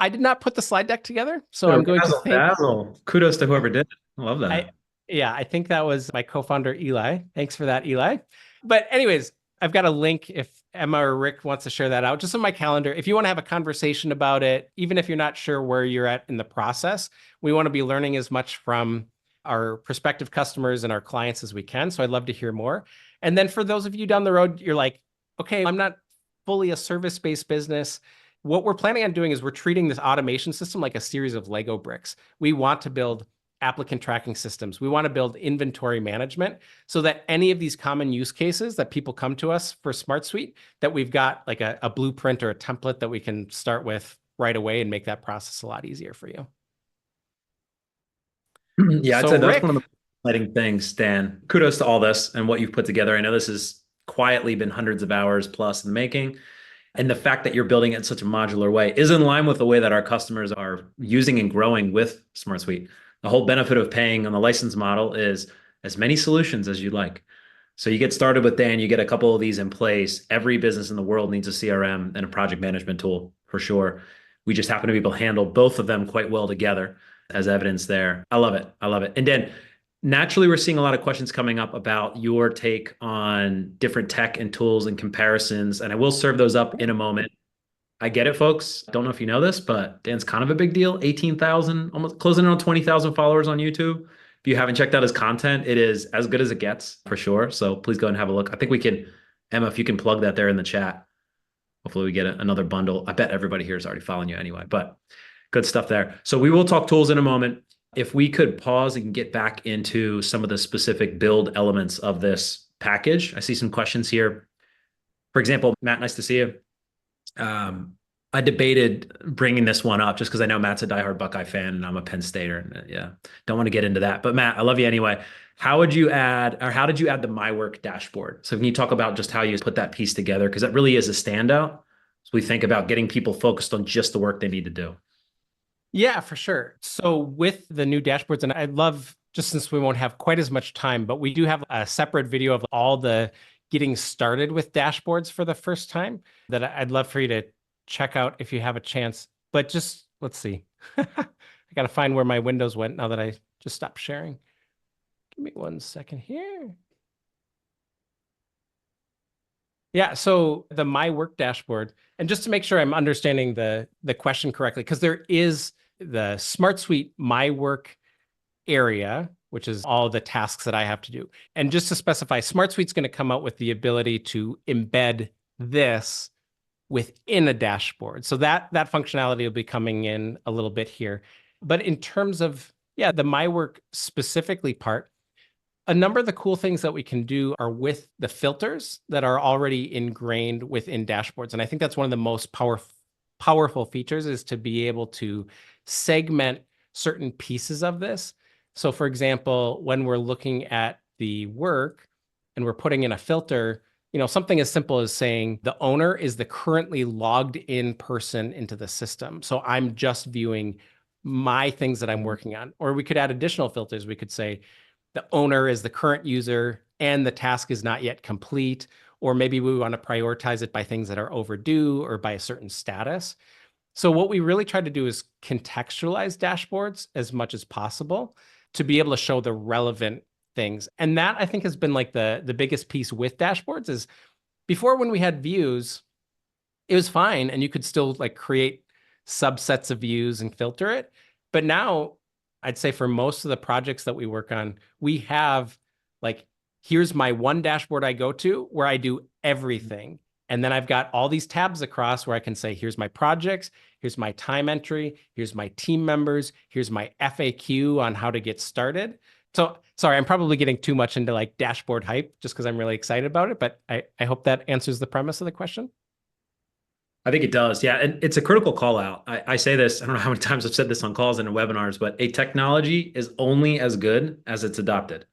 I did not put the slide deck together, so I'm going to thank... Kudos to whoever did it. I love that. I think that was my co-founder, Eli. Thanks for that, Eli. But anyways, I've got a link if Emma or Rick wants to share that out, just on my calendar. If you want to have a conversation about it, even if you're not sure where you're at in the process, we want to be learning as much from our prospective customers and our clients as we can. So I'd love to hear more. And then for those of you down the road, you're like, okay, I'm not fully a service-based business. What we're planning on doing is we're treating this automation system like a series of Lego bricks. We want to build applicant tracking systems. We want to build inventory management so that any of these common use cases that people come to us for SmartSuite, that we've got like a blueprint or a template that we can start with right away and make that process a lot easier for you. Yeah, I'd say that's one of the exciting things, Dan. Kudos to all this and what you've put together. I know this has quietly been hundreds of hours plus in the making. And the fact that you're building it in such a modular way is in line with the way that our customers are using and growing with SmartSuite. The whole benefit of paying on the license model is as many solutions as you'd like. So you get started with Dan, you get a couple of these in place. Every business in the world needs a CRM and a project management tool for sure. We just happen to be able to handle both of them quite well together, as evidence there. I love it. I love it. And Dan, naturally, we're seeing a lot of questions coming up about your take on different tech and tools and comparisons, and I will serve those up in a moment. I get it, folks. Don't know if you know this, but Dan's kind of a big deal. 18,000, almost closing in on 20,000 followers on YouTube. If you haven't checked out his content, it is as good as it gets for sure. So please go and have a look. I think we can, Emma, if you can plug that there in the chat. Hopefully we get another bundle. I bet everybody here is already following you anyway, but good stuff there. So we will talk tools in a moment. If we could pause and get back into some of the specific build elements of this package. I see some questions here. For example, Matt, nice to see you. I debated bringing this one up just because I know Matt's a diehard Buckeye fan and I'm a Penn Stater. And yeah, don't want to get into that. But Matt, I love you anyway. How would you add, or how did you add the My Work dashboard? So can you talk about just how you put that piece together? Because that really is a standout. So we think about getting people focused on just the work they need to do. Yeah, for sure. So with the new dashboards, and I'd love, just since we won't have quite as much time, but we do have a separate video of all the getting started with dashboards for the first time that I'd love for you to check out if you have a chance. But just, let's see. I got to find where my windows went now that I just stopped sharing. Give me 1 second here. Yeah, so the My Work dashboard, and just to make sure I'm understanding the question correctly, because there is the SmartSuite My Work area, which is all the tasks that I have to do. And just to specify, SmartSuite's going to come out with the ability to embed this within a dashboard. So that functionality will be coming in a little bit here. But in terms of, yeah, the My Work specifically part, a number of the cool things that we can do are with the filters that are already ingrained within dashboards. And I think that's one of the most powerful features, is to be able to segment certain pieces of this. So for example, when we're looking at the work and we're putting in a filter, something as simple as saying the owner is the currently logged in person into the system. So I'm just viewing my things that I'm working on. Or we could add additional filters. We could say, the owner is the current user and the task is not yet complete, or maybe we want to prioritize it by things that are overdue or by a certain status. So what we really try to do is contextualize dashboards as much as possible to be able to show the relevant things. And that, I think, has been like the biggest piece with dashboards. Is before, when we had views, it was fine and you could still like create subsets of views and filter it. But now, I'd say for most of the projects that we work on, we have like, here's my one dashboard I go to where I do everything. And then I've got all these tabs across where I can say, here's my projects, here's my time entry, here's my team members, here's my FAQ on how to get started. So sorry, I'm probably getting too much into like dashboard hype just because I'm really excited about it, but I hope that answers the premise of the question. I think it does. Yeah. And it's a critical call out. I say this, I don't know how many times I've said this on calls and in webinars, but a technology is only as good as it's adopted.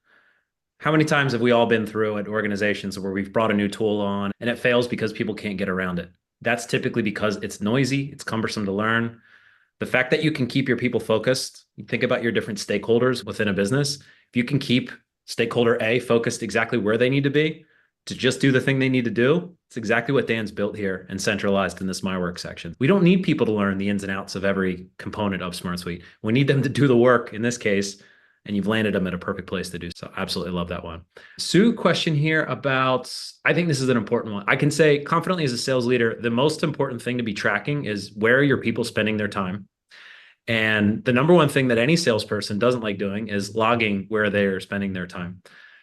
How many times have we all been through at organizations where we've brought a new tool on and it fails because people can't get around it? That's typically because it's noisy, it's cumbersome to learn. The fact that you can keep your people focused, you think about your different stakeholders within a business. If you can keep stakeholder A focused exactly where they need to be to just do the thing they need to do, it's exactly what Dan's built here and centralized in this My Work section. We don't need people to learn the ins and outs of every component of SmartSuite. We need them to do the work in this case, and you've landed them at a perfect place to do so. Absolutely love that one. Sue, question here about, I think this is an important one. I can say confidently as a sales leader, the most important thing to be tracking is where are your people spending their time? And the number one thing that any salesperson doesn't like doing is logging where they're spending their time.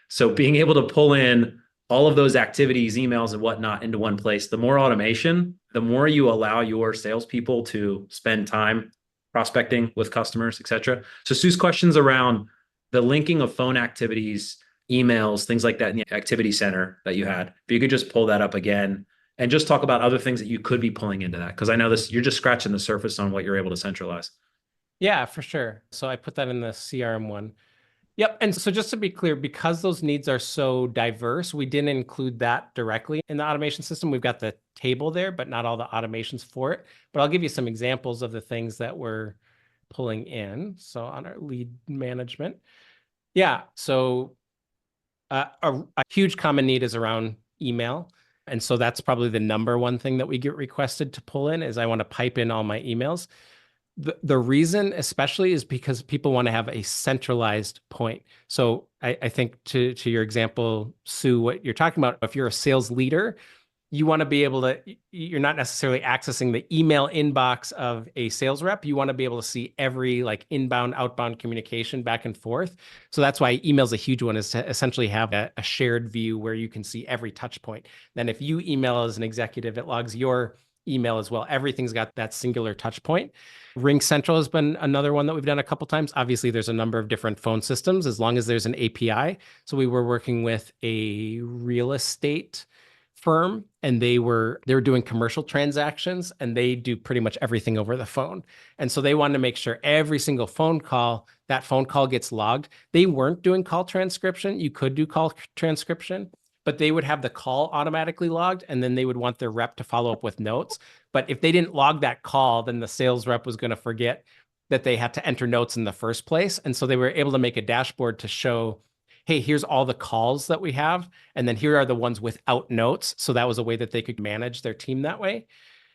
So being able to pull in all of those activities, emails, and whatnot into one place, the more automation, the more you allow your salespeople to spend time prospecting with customers, et cetera. So Sue's questions around the linking of phone activities, emails, things like that in the activity center that you had. If you could just pull that up again and just talk about other things that you could be pulling into that. Because I know this, you're just scratching the surface on what you're able to centralize. Yeah, for sure. So I put that in the CRM one. Yep. And so just to be clear, because those needs are so diverse, we didn't include that directly in the automation system. We've got the table there, but not all the automations for it. But I'll give you some examples of the things that we're pulling in. So on our lead management. Yeah. So a huge common need is around email. And so that's probably the number one thing that we get requested to pull in is I want to pipe in all my emails. The reason especially is because people want to have a centralized point. So I think to your example, Sue, what you're talking about, if you're a sales leader, you want to be able to, you're not necessarily accessing the email inbox of a sales rep. You want to be able to see every like inbound, outbound communication back and forth. So that's why email is a huge one, is to essentially have a shared view where you can see every touch point. Then if you email as an executive, it logs your email as well. Everything's got that singular touch point. Ring Central has been another one that we've done a couple times. Obviously, there's a number of different phone systems as long as there's an API. So we were working with a real estate firm, and they were doing commercial transactions, and they do pretty much everything over the phone. And so they wanted to make sure every single that phone call gets logged. They weren't doing call transcription. You could do call transcription, but they would have the call automatically logged, and then they would want their rep to follow up with notes. But if they didn't log that call, then the sales rep was going to forget that they had to enter notes in the first place. And so they were able to make a dashboard to show, hey, here's all the calls that we have, and then here are the ones without notes. So that was a way that they could manage their team that way.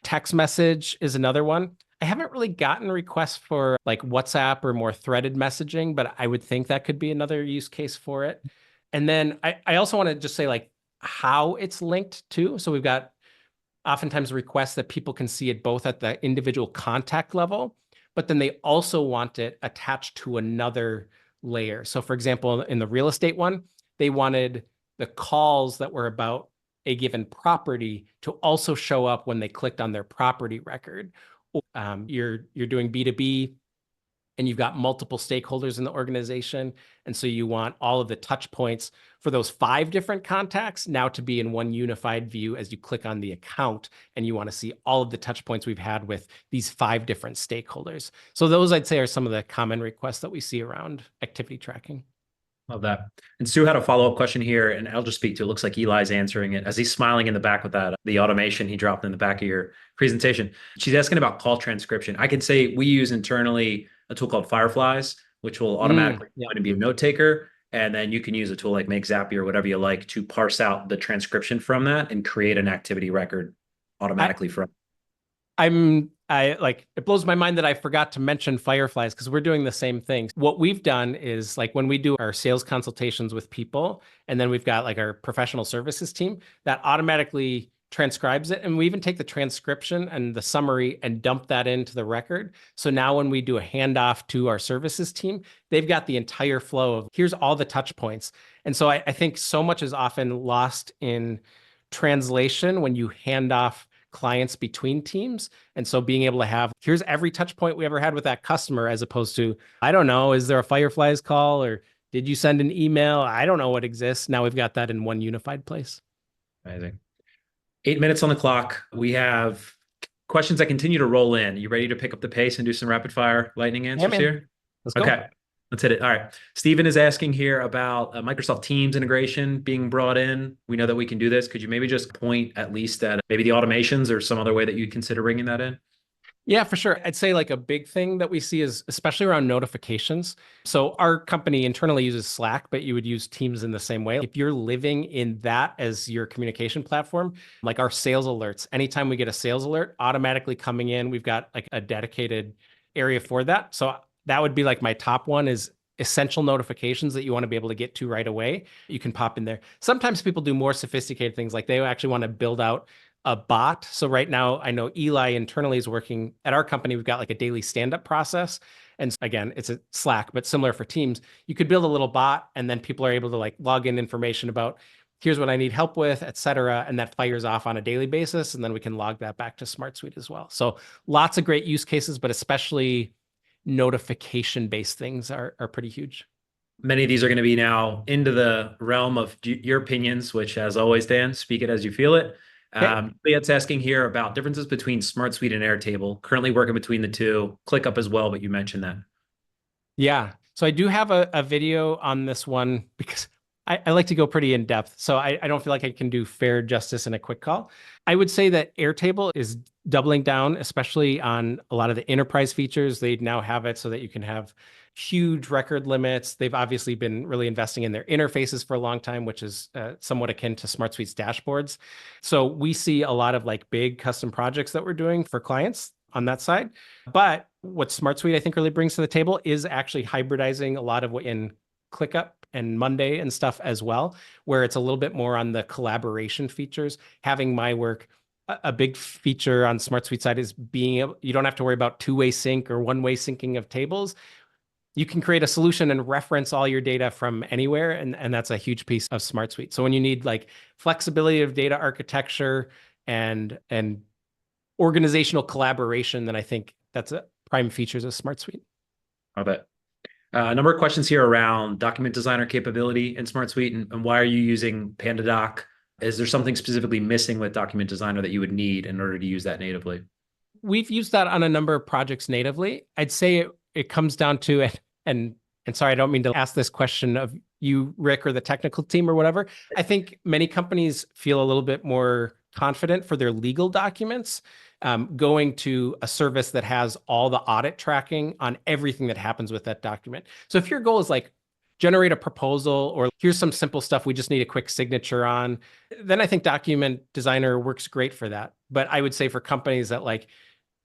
Text message is another one. I haven't really gotten requests for like WhatsApp or more threaded messaging, but I would think that could be another use case for it. And then I also want to just say like how it's linked to. So we've got oftentimes requests that people can see it both at the individual contact level, but then they also want it attached to another layer. So for example, in the real estate one, they wanted the calls that were about a given property to also show up when they clicked on their property record. You're doing B2B, and you've got multiple stakeholders in the organization. And so you want all of the touch points for those 5 different contacts now to be in one unified view as you click on the account, and you want to see all of the touch points we've had with these 5 different stakeholders. So those, I'd say, are some of the common requests that we see around activity tracking. Love that. And Sue had a follow-up question here, and I'll just speak to it. Looks like Eli's answering it as he's smiling in the back with that, the automation he dropped in the back of your presentation. She's asking about call transcription. I could say we use internally a tool called Fireflies, which will automatically going to be a note taker. And then you can use a tool like Make Zappy or whatever you like to parse out the transcription from that and create an activity record automatically from. It blows my mind that I forgot to mention Fireflies, because we're doing the same thing. What we've done is like when we do our sales consultations with people, and then we've got like our professional services team that automatically transcribes it. And we even take the transcription and the summary and dump that into the record. So now when we do a handoff to our services team, they've got the entire flow of here's all the touch points. And so I think so much is often lost in translation when you hand off clients between teams. And so being able to have, here's every touch point we ever had with that customer, as opposed to, I don't know, is there a Fireflies call, or did you send an email? I don't know what exists. Now we've got that in one unified place. Amazing. 8 minutes on the clock. We have questions that continue to roll in. You ready to pick up the pace and do some rapid fire lightning answers here? Let's go. Okay. Let's hit it. All right. Stephen is asking here about Microsoft Teams integration being brought in. We know that we can do this. Could you maybe just point at least at maybe the automations or some other way that you'd consider bringing that in? Yeah, for sure. I'd say like a big thing that we see is especially around notifications. So our company internally uses Slack, but you would use Teams in the same way. If you're living in that as your communication platform, like our sales alerts, anytime we get a sales alert automatically coming in, we've got like a dedicated area for that. So that would be like my top one is essential notifications that you want to be able to get to right away. You can pop in there. Sometimes people do more sophisticated things, like they actually want to build out a bot. So right now, I know Eli internally is working at our company. We've got like a daily stand-up process. And again, it's a Slack, but similar for Teams. You could build a little bot, and then people are able to like log in information about here's what I need help with, et cetera. And that fires off on a daily basis. And then we can log that back to SmartSuite as well. So lots of great use cases, but especially notification-based things are pretty huge. Many of these are going to be now into the realm of your opinions, which as always, Dan, speak it as you feel it. Leah's asking here about differences between SmartSuite and Airtable, currently working between the two. ClickUp as well, but you mentioned that. Yeah. So I do have a video on this one because I like to go pretty in depth. So I don't feel like I can do fair justice in a quick call. I would say that Airtable is doubling down, especially on a lot of the enterprise features. They now have it so that you can have huge record limits. They've obviously been really investing in their interfaces for a long time, which is somewhat akin to SmartSuite's dashboards. So we see a lot of like big custom projects that we're doing for clients on that side. But what SmartSuite I think really brings to the table is actually hybridizing a lot of what in ClickUp and Monday and stuff as well, where it's a little bit more on the collaboration features. Having my work, a big feature on SmartSuite side is being able, you don't have to worry about two-way sync or one-way syncing of tables. You can create a solution and reference all your data from anywhere. And that's a huge piece of SmartSuite. So when you need like flexibility of data architecture and organizational collaboration, then I think that's a prime features of SmartSuite. I bet. A number of questions here around document designer capability in SmartSuite and why are you using PandaDoc Is there something specifically missing with Document Designer that you would need in order to use that natively? We've used that on a number of projects natively. I'd say it comes down to it, and sorry, I don't mean to ask this question of you, Rick, or the technical team or whatever. I think many companies feel a little bit more confident for their legal documents going to a service that has all the audit tracking on everything that happens with that document. So if your goal is like generate a proposal or here's some simple stuff we just need a quick signature on, then I think Document Designer works great for that. But I would say for companies that like,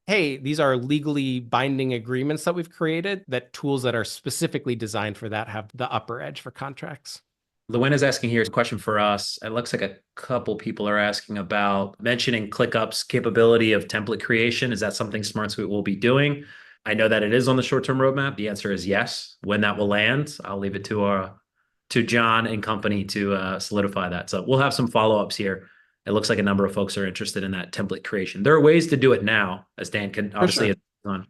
hey, these are legally binding agreements that we've created, that tools that are specifically designed for that have the upper edge for contracts. Luwen is asking here a question for us. It looks like a couple people are asking about mentioning ClickUp's capability of template creation. Is that something SmartSuite will be doing? I know that it is on the short-term roadmap. The answer is yes. When that will land, I'll leave it to John and company to solidify that. So we'll have some follow-ups here. It looks like a number of folks are interested in that template creation. There are ways to do it now, as Dan can obviously on.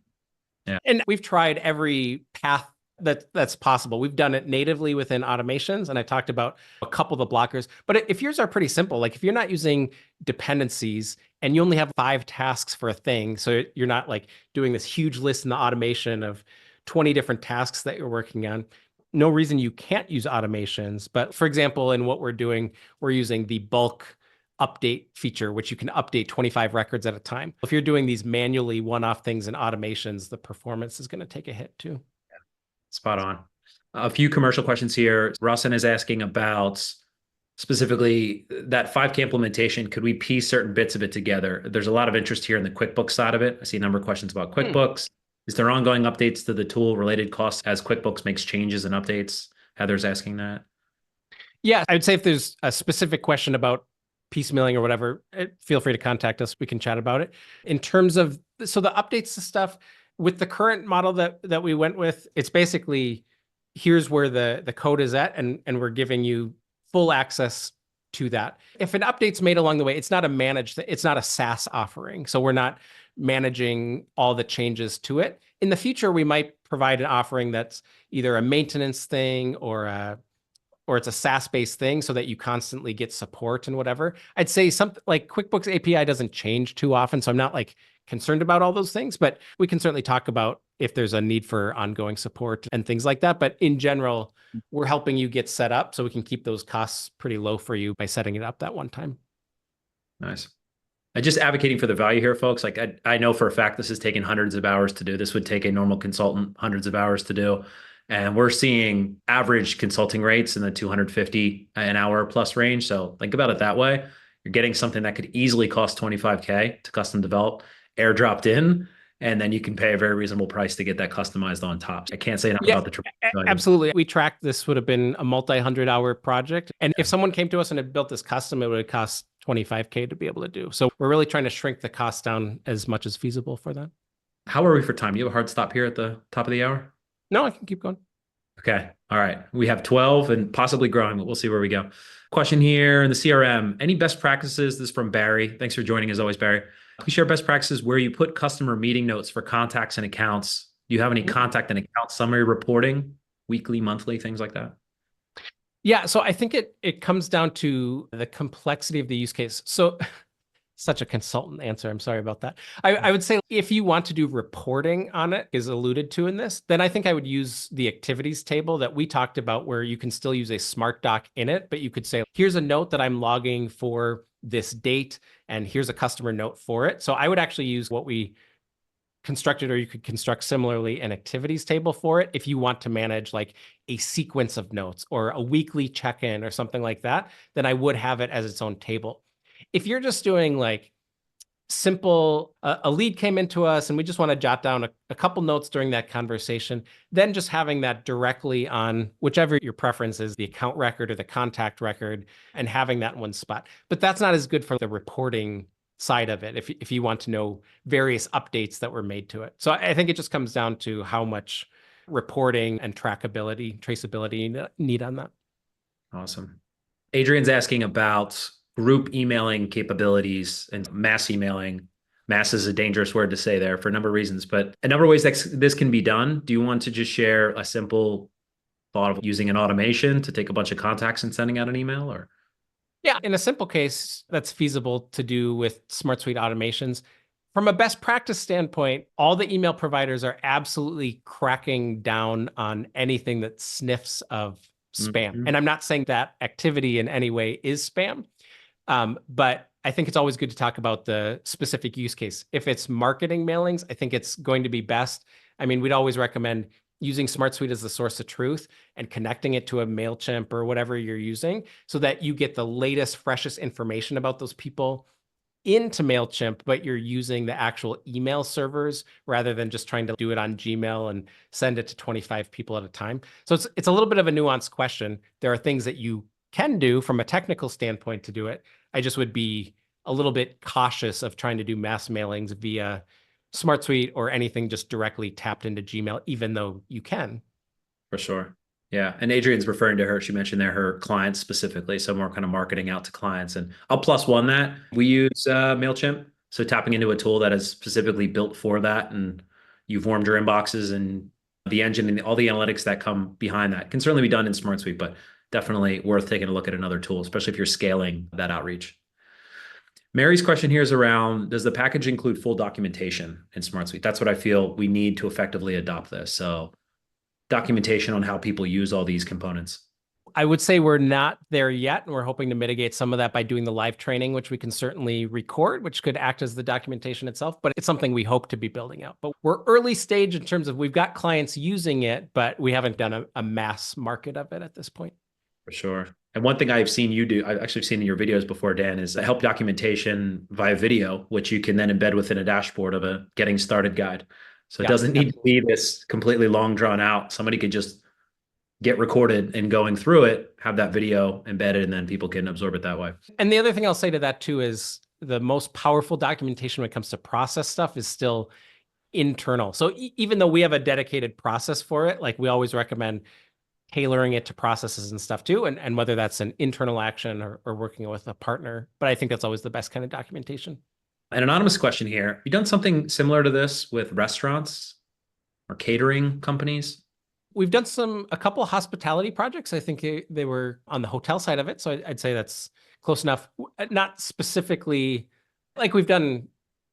Yeah. And we've tried every path that's possible. We've done it natively within automations, and I talked about a couple of the blockers. But if yours are pretty simple, like if you're not using dependencies and you only have 5 tasks for a thing, so you're not like doing this huge list in the automation of 20 different tasks that you're working on, no reason you can't use automations. But for example, in what we're doing, we're using the bulk update feature, which you can update 25 records at a time. If you're doing these manually one-off things in automations, the performance is going to take a hit too. Spot on. A few commercial questions here. Rawson is asking about specifically that 5K implementation. Could we piece certain bits of it together? There's a lot of interest here in the QuickBooks side of it. I see a number of questions about QuickBooks. Is there ongoing updates to the tool related costs as QuickBooks makes changes and updates? Heather's asking that. Yeah, I would say if there's a specific question about piecemealing or whatever, feel free to contact us. We can chat about it. In terms of, so the updates to stuff, with the current model that we went with, it's basically, here's where the code is at, and we're giving you full access to that. If an update's made along the way, it's not it's not a SaaS offering. So we're not managing all the changes to it. In the future, we might provide an offering that's either a maintenance thing or it's a SaaS-based thing so that you constantly get support and whatever. I'd say something like QuickBooks API doesn't change too often, so I'm not like concerned about all those things, but we can certainly talk about if there's a need for ongoing support and things like that. But in general, we're helping you get set up so we can keep those costs pretty low for you by setting it up that one time. Nice. And just advocating for the value here, folks. Like I know for a fact this has taken hundreds of hours to do. This would take a normal consultant hundreds of hours to do. And we're seeing average consulting rates in the 250 an hour plus range. So think about it that way. You're getting something that could easily cost 25K to custom develop, airdropped in, and then you can pay a very reasonable price to get that customized on top. I can't say enough about the absolutely. We tracked this would have been a multi-100-hour project. And if someone came to us and had built this custom, it would have cost 25K to be able to do. So we're really trying to shrink the cost down as much as feasible for that. How are we for time? Do you have a hard stop here at the top of the hour? No, I can keep going. Okay. All right. We have 12 and possibly growing, but we'll see where we go. Question here in the CRM. Any best practices? This is from Barry. Thanks for joining as always, Barry. Please share best practices where you put customer meeting notes for contacts and accounts. Do you have any contact and account summary reporting, weekly, monthly, things like that? Yeah. So I think it comes down to the complexity of the use case. So such a consultant answer. I'm sorry about that. I would say if you want to do reporting on it, is alluded to in this, then I think I would use the activities table that we talked about where you can still use a smart doc in it, but you could say, here's a note that I'm logging for this date, and here's a customer note for it. So I would actually use what we constructed, or you could construct similarly an activities table for it if you want to manage like a sequence of notes or a weekly check-in or something like that, then I would have it as its own table. If you're just doing like simple, a lead came into us and we just want to jot down a couple notes during that conversation, then just having that directly on whichever your preference is, the account record or the contact record, and having that in one spot. But that's not as good for the reporting side of it if you want to know various updates that were made to it. So I think it just comes down to how much reporting and trackability, traceability you need on that. Awesome. Adrian's asking about group emailing capabilities and mass emailing. Mass is a dangerous word to say there for a number of reasons, but a number of ways that this can be done. Do you want to just share a simple thought of using an automation to take a bunch of contacts and sending out an email, or? Yeah, in a simple case, that's feasible to do with SmartSuite automations. From a best practice standpoint, all the email providers are absolutely cracking down on anything that sniffs of spam. Mhm. And I'm not saying that activity in any way is spam, but I think it's always good to talk about the specific use case. If it's marketing mailings, I think it's going to be best. I mean, we'd always recommend using SmartSuite as the source of truth and connecting it to a MailChimp or whatever you're using so that you get the latest, freshest information about those people into MailChimp, but you're using the actual email servers rather than just trying to do it on Gmail and send it to 25 people at a time. So it's a little bit of a nuanced question. There are things that you can do from a technical standpoint to do it. I just would be a little bit cautious of trying to do mass mailings via SmartSuite or anything just directly tapped into Gmail, even though you can. For sure. Yeah. And Adrian's referring to her. She mentioned there her clients specifically. So more kind of marketing out to clients. And I'll plus one that we use MailChimp. So tapping into a tool that is specifically built for that. And you've warmed your inboxes and the engine and all the analytics that come behind that can certainly be done in SmartSuite, but definitely worth taking a look at another tool, especially if you're scaling that outreach. Mary's question here is around, does the package include full documentation in SmartSuite? That's what I feel we need to effectively adopt this. So documentation on how people use all these components. I would say we're not there yet, and we're hoping to mitigate some of that by doing the live training, which we can certainly record, which could act as the documentation itself, but it's something we hope to be building out. But we're early stage in terms of we've got clients using it, but we haven't done a mass market of it at this point. For sure. And one thing I've seen you do, I've actually seen in your videos before, Dan, is help documentation via video, which you can then embed within a dashboard of a getting started guide. So it doesn't need to be this completely long drawn out. Somebody could just get recorded and going through it, have that video embedded, and then people can absorb it that way. And the other thing I'll say to that too is the most powerful documentation when it comes to process stuff is still internal. So even though we have a dedicated process for it, like we always recommend tailoring it to processes and stuff too, and whether that's an internal action or working with a partner. But I think that's always the best kind of documentation. An anonymous question here. Have you done something similar to this with restaurants or catering companies? We've done a couple of hospitality projects. I think they were on the hotel side of it. So I'd say that's close enough. Not specifically, like we've done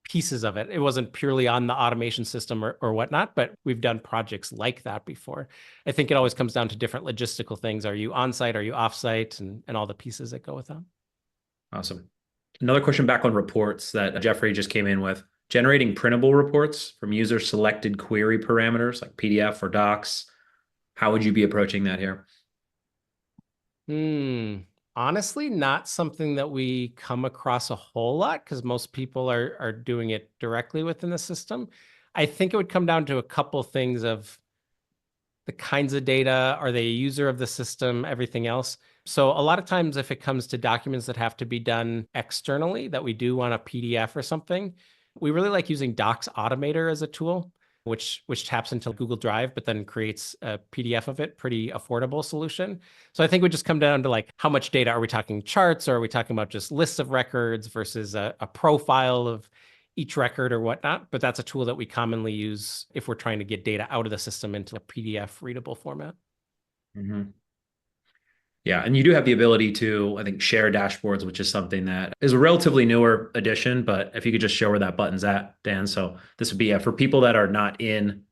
pieces of it. It wasn't purely on the automation system or whatnot, but we've done projects like that before. I think it always comes down to different logistical things. Are you on-site? Are you off-site? And all the pieces that go with that. Awesome. Another question back on reports that Jeffrey just came in with. Generating printable reports from user selected query parameters like PDF or docs. How would you be approaching that here? Honestly, not something that we come across a whole lot because most people are doing it directly within the system. I think it would come down to a couple things of the kinds of data, are they a user of the system, everything else. So a lot of times if it comes to documents that have to be done externally that we do on a PDF or something, we really like using Docs Automator as a tool, which taps into Google Drive, but then creates a PDF of it, pretty affordable solution. So I think we just come down to like, how much data are we talking charts, or are we talking about just lists of records versus a profile of each record or whatnot? But that's a tool that we commonly use if we're trying to get data out of the system into a PDF readable format. Mm-hmm. Yeah, and you do have the ability to, I think, share dashboards, which is something that is a relatively newer addition. But if you could just show where that button's at, Dan. So this would be for people that are not in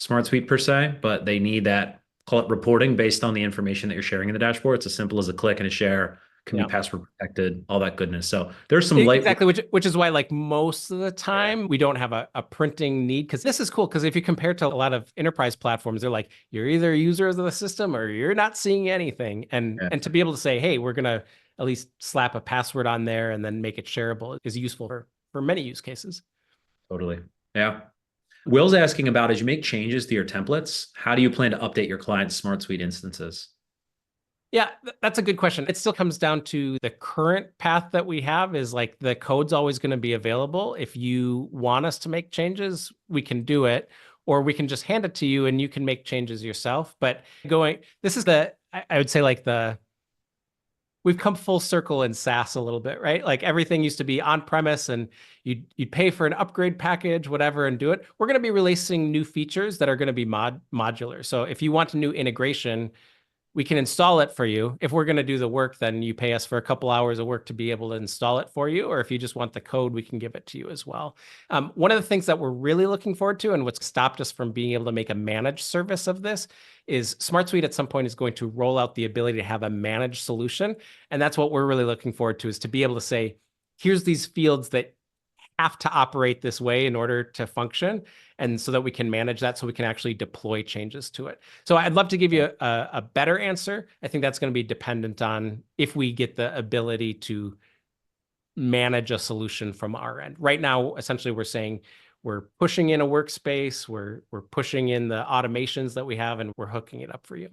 SmartSuite per se, but they need that, call it reporting based on the information that you're sharing in the dashboard. It's as simple as a click and a share, can be password protected, all that goodness. So there's some light. Exactly, which is why like most of the time we don't have a printing need, because this is cool. Because if you compare to a lot of enterprise platforms, they're like, you're either a user of the system or you're not seeing anything. And to be able to say, hey, we're gonna at least slap a password on there and then make it shareable is useful for many use cases. Totally. Yeah. Will's asking about, as you make changes to your templates, how do you plan to update your client's SmartSuite instances? Yeah, that's a good question. It still comes down to the current path that we have is like the code's always going to be available. If you want us to make changes, we can do it, or we can just hand it to you and you can make changes yourself. But this is I would say like we've come full circle in SaaS a little bit, right? Like everything used to be on premise and you'd pay for an upgrade package, whatever, and do it. We're going to be releasing new features that are going to be modular. So if you want a new integration, we can install it for you. If we're going to do the work, then you pay us for a couple hours of work to be able to install it for you. Or if you just want the code, we can give it to you as well. One of the things that we're really looking forward to, and what's stopped us from being able to make a managed service of this, is SmartSuite at some point is going to roll out the ability to have a managed solution. And that's what we're really looking forward to, is to be able to say, here's these fields that have to operate this way in order to function, and so that we can manage that, so we can actually deploy changes to it. So I'd love to give you a better answer. I think that's going to be dependent on if we get the ability to manage a solution from our end. Right now, essentially, we're saying we're pushing in a workspace, we're pushing in the automations that we have, and we're hooking it up for you.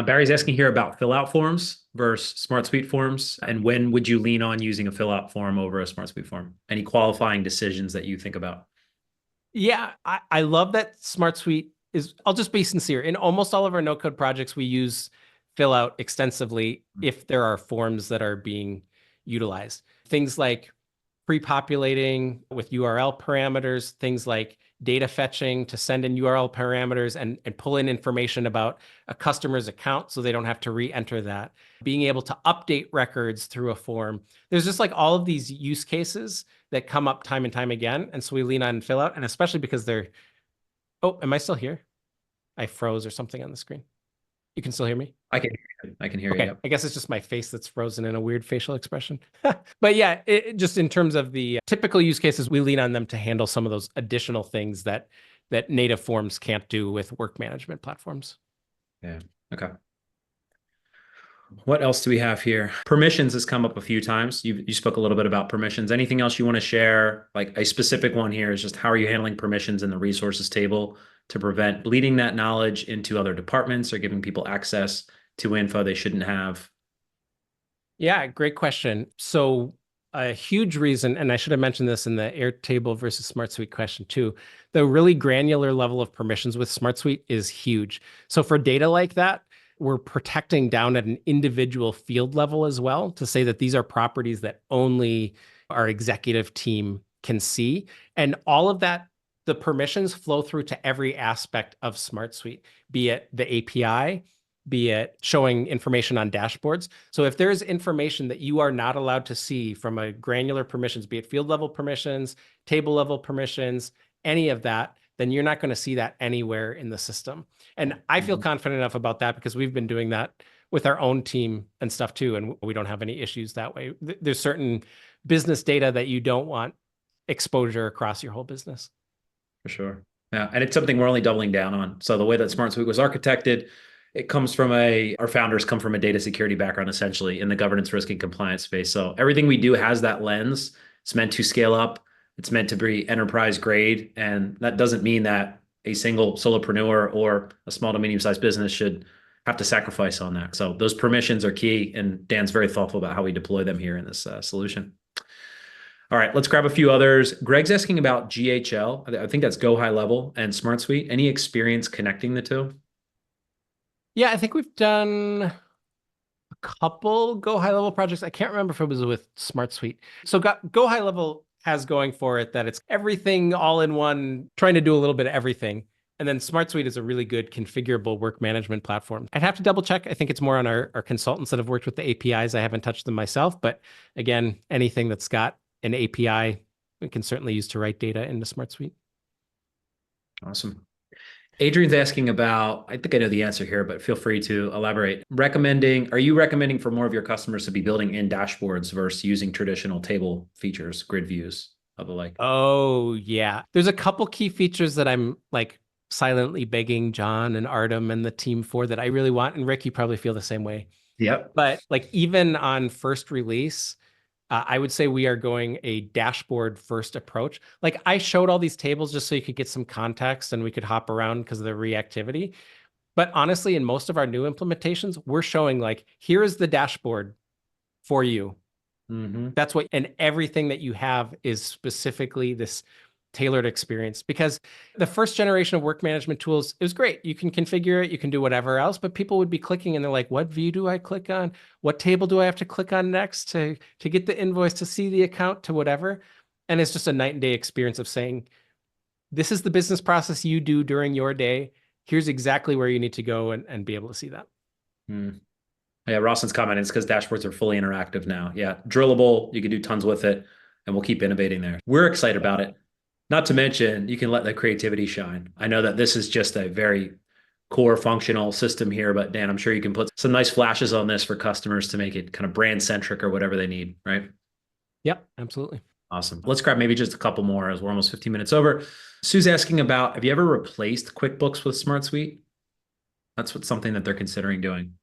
Barry's asking here about fill-out forms versus SmartSuite forms, and when would you lean on using a fill-out form over a SmartSuite form? Any qualifying decisions that you think about? Yeah, I love that SmartSuite is, I'll just be sincere, in almost all of our no-code projects, we use fill out extensively if there are forms that are being utilized. Things like pre-populating with URL parameters, things like data fetching to send in URL parameters and pull in information about a customer's account so they don't have to re-enter that. Being able to update records through a form. There's just like all of these use cases that come up time and time again. And so we lean on fill out, and especially because they're, oh, am I still here? I froze or something on the screen. You can still hear me? I can hear you. I can hear Okay. you. Yep. I guess it's just my face that's frozen in a weird facial expression. But yeah, just in terms of the typical use cases, we lean on them to handle some of those additional things that native forms can't do with work management platforms. Yeah. Okay. What else do we have here? Permissions has come up a few times. You spoke a little bit about permissions. Anything else you want to share? Like a specific one here is just how are you handling permissions in the resources table to prevent bleeding that knowledge into other departments or giving people access to info they shouldn't have? Yeah, great question. So a huge reason, and I should have mentioned this in the Airtable versus SmartSuite question too, the really granular level of permissions with SmartSuite is huge. So for data like that, we're protecting down at an individual field level as well to say that these are properties that only our executive team can see. And all of that, the permissions flow through to every aspect of SmartSuite, be it the API, be it showing information on dashboards. So if there's information that you are not allowed to see from a granular permissions, be it field level permissions, table level permissions, any of that, then you're not going to see that anywhere in the system. And I feel confident enough about that because we've been doing that with our own team and stuff too, and we don't have any issues that way. There's certain business data that you don't want exposure across your whole business. For sure. Yeah. And it's something we're only doubling down on. So the way that SmartSuite was architected, it comes from our founders come from a data security background, essentially in the governance, risk, and compliance space. So everything we do has that lens. It's meant to scale up. It's meant to be enterprise grade. And that doesn't mean that a single solopreneur or a small to medium-sized business should have to sacrifice on that. So those permissions are key. And Dan's very thoughtful about how we deploy them here in this solution. All right, let's grab a few others. Greg's asking about GHL. I think that's Go High Level and SmartSuite. Any experience connecting the two? Yeah, I think we've done a couple Go High Level projects. I can't remember if it was with SmartSuite. So Go High Level has going for it that it's everything all in one, trying to do a little bit of everything. And then SmartSuite is a really good configurable work management platform. I'd have to double check. I think it's more on our consultants that have worked with the APIs. I haven't touched them myself, but again, anything that's got an API, we can certainly use to write data into SmartSuite. Awesome. Adrian's asking about, I think I know the answer here, but feel free to elaborate. Are you recommending for more of your customers to be building in dashboards versus using traditional table features, grid views, of the like? Oh, yeah. There's a couple key features that I'm like silently begging John and Artem and the team for that I really want. And Rick, you probably feel the same way. Yep. But like even on first release, I would say we are going a dashboard first approach. Like I showed all these tables just so you could get some context and we could hop around because of the reactivity. But honestly, in most of our new implementations, we're showing like, here is the dashboard for you. Mm-hmm. That's what, and everything that you have is specifically this tailored experience, because the first generation of work management tools, it was great. You can configure it, you can do whatever else, but people would be clicking and they're like, what view do I click on? What table do I have to click on next to get the invoice, to see the account, to whatever? And it's just a night and day experience of saying, this is the business process you do during your day. Here's exactly where you need to go and be able to see that. Hmm. Yeah, Rawson's comment is because dashboards are fully interactive now. Yeah, drillable. You can do tons with it, and we'll keep innovating there. We're excited about it. Not to mention, you can let the creativity shine. I know that this is just a very core functional system here, but Dan, I'm sure you can put some nice flashes on this for customers to make it kind of brand centric or whatever they need, right? Yep, absolutely. Awesome. Let's grab maybe just a couple more as we're almost 15 minutes over. Sue's asking about, have you ever replaced QuickBooks with SmartSuite? That's what something that they're considering doing.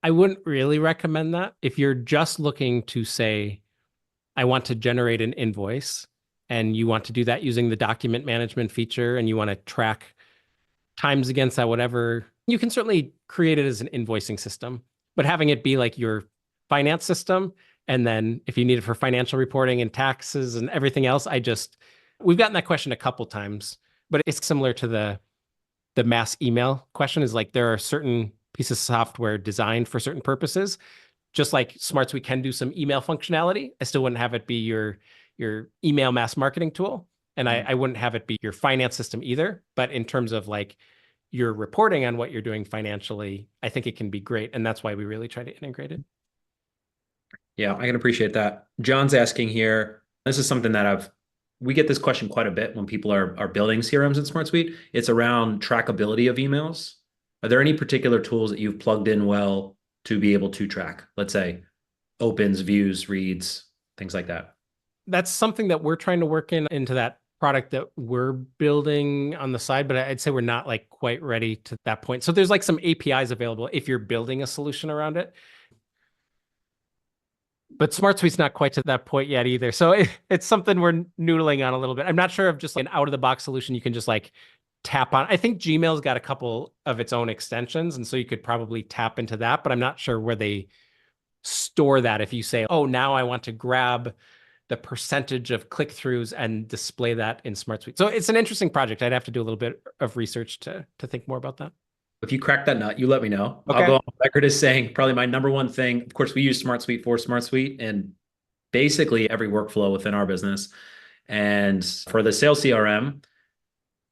I wouldn't really recommend that. If you're just looking to say, I want to generate an invoice and you want to do that using the document management feature and you want to track times against that, whatever, you can certainly create it as an invoicing system, but having it be like your finance system. And then if you need it for financial reporting and taxes and everything else, we've gotten that question a couple times, but it's similar to the mass email question is like, there are certain pieces of software designed for certain purposes. Just like SmartSuite can do some email functionality, I still wouldn't have it be your email mass marketing tool. And I wouldn't have it be your finance system either. But in terms of like your reporting on what you're doing financially, I think it can be great. And that's why we really try to integrate it. Yeah, I can appreciate that. John's asking here, this is something that we get this question quite a bit when people are building CRMs in SmartSuite. It's around trackability of emails. Are there any particular tools that you've plugged in well to be able to track? Let's say opens, views, reads, things like that. That's something that we're trying to work into that product that we're building on the side, but I'd say we're not like quite ready to that point. So there's like some APIs available if you're building a solution around it. But SmartSuite's not quite to that point yet either. So it's something we're noodling on a little bit. I'm not sure of just like an out of the box solution you can just like tap on. I think Gmail's got a couple of its own extensions. And so you could probably tap into that, but I'm not sure where they store that. If you say, oh, now I want to grab the percentage of click-throughs and display that in SmartSuite. So it's an interesting project. I'd have to do a little bit of research to think more about that. If you crack that nut, you let me know. Okay. I'll go on record as saying probably my number one thing. Of course, we use SmartSuite for SmartSuite and basically every workflow within our business. And for the sales CRM,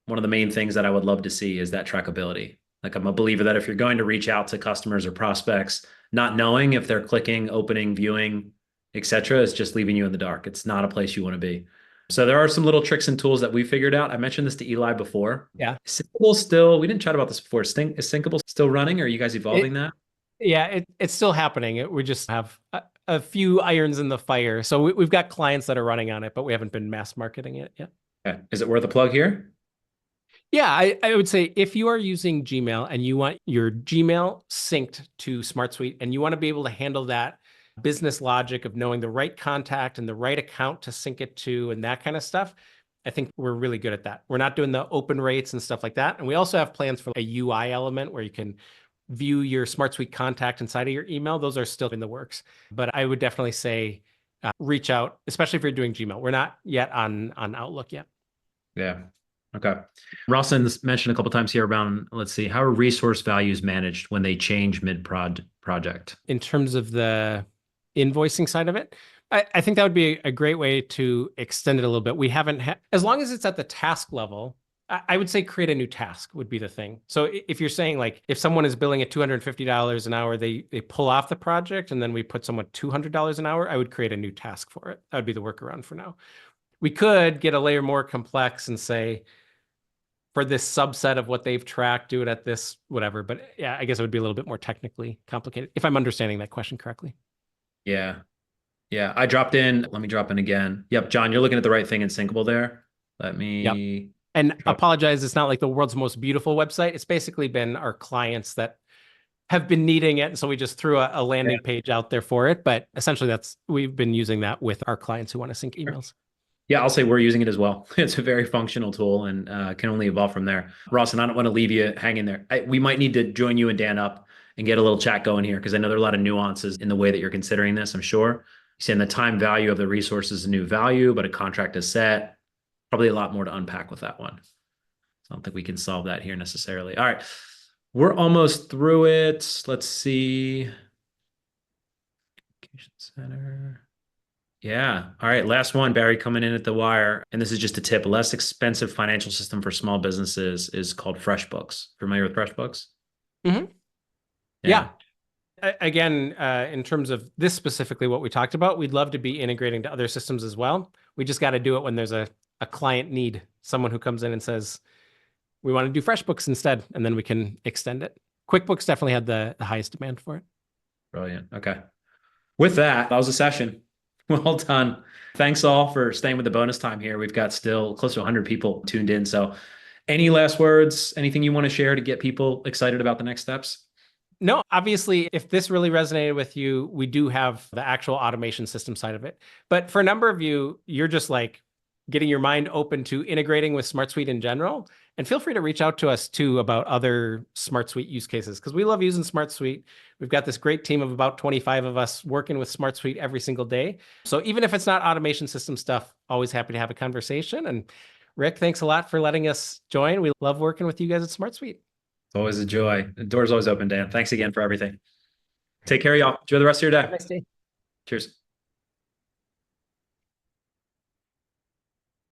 one of the main things that I would love to see is that trackability. Like I'm a believer that if you're going to reach out to customers or prospects, not knowing if they're clicking, opening, viewing, etc., is just leaving you in the dark. It's not a place you want to be. So there are some little tricks and tools that we figured out. I mentioned this to Eli before. Yeah. Syncable still, we didn't chat about this before. Is Syncable still running? Are you guys evolving that? Yeah, it's still happening. We just have a few irons in the fire. So we've got clients that are running on it, but we haven't been mass marketing it yet. Okay. Is it worth a plug here? Yeah, I would say if you are using Gmail and you want your Gmail synced to SmartSuite and you want to be able to handle that business logic of knowing the right contact and the right account to sync it to and that kind of stuff, I think we're really good at that. We're not doing the open rates and stuff like that. And we also have plans for a UI element where you can view your SmartSuite contact inside of your email. Those are still in the works. But I would definitely say reach out, especially if you're doing Gmail. We're not yet on Outlook yet. Yeah. Okay. Rawson's mentioned a couple times here around, let's see, how are resource values managed when they change mid-project? In terms of the invoicing side of it, I think that would be a great way to extend it a little bit. We haven't as long as it's at the task level, I would say create a new task would be the thing. So if you're saying like, if someone is billing at $250 an hour, they pull off the project and then we put someone $200 an hour, I would create a new task for it. That would be the workaround for now. We could get a layer more complex and say, for this subset of what they've tracked, do it at this, whatever. But yeah, I guess it would be a little bit more technically complicated if I'm understanding that question correctly. Yeah. Yeah. I dropped in. Let me drop in again. Yep. John, you're looking at the right thing in Syncable there. Let me. Yep. And apologize. It's not like the world's most beautiful website. It's basically been our clients that have been needing it. And so we just threw a landing page out there for it. But essentially we've been using that with our clients who want to sync emails. Yeah, I'll say we're using it as well. It's a very functional tool and can only evolve from there. Rawson, I don't want to leave you hanging there. We might need to join you and Dan up and get a little chat going here because I know there are a lot of nuances in the way that you're considering this, I'm sure. You're saying the time value of the resource is a new value, but a contract is set. Probably a lot more to unpack with that one. So I don't think we can solve that here necessarily. All right. We're almost through it. Let's see. Communication Center. Yeah. All right. Last one, Barry, coming in at the wire. And this is just a tip. A less expensive financial system for small businesses is called FreshBooks. Familiar with FreshBooks? Mm-hmm. Yeah. Again, in terms of this specifically, what we talked about, we'd love to be integrating to other systems as well. We just got to do it when there's a client need, someone who comes in and says, we want to do FreshBooks instead, and then we can extend it. QuickBooks definitely had the highest demand for it. Brilliant. Okay. With that was a session. Well done. Thanks all for staying with the bonus time here. We've got still close to 100 people tuned in. So any last words, anything you want to share to get people excited about the next steps? No, obviously, if this really resonated with you, we do have the actual automation system side of it. But for a number of you, you're just like getting your mind open to integrating with SmartSuite in general. And feel free to reach out to us too about other SmartSuite use cases, because we love using SmartSuite. We've got this great team of about 25 of us working with SmartSuite every single day. So even if it's not automation system stuff, always happy to have a conversation. And Rick, thanks a lot for letting us join. We love working with you guys at SmartSuite. It's always a joy. The door's always open, Dan. Thanks again for everything. Take care, y'all. Enjoy the rest of your day. Have a nice day. Cheers.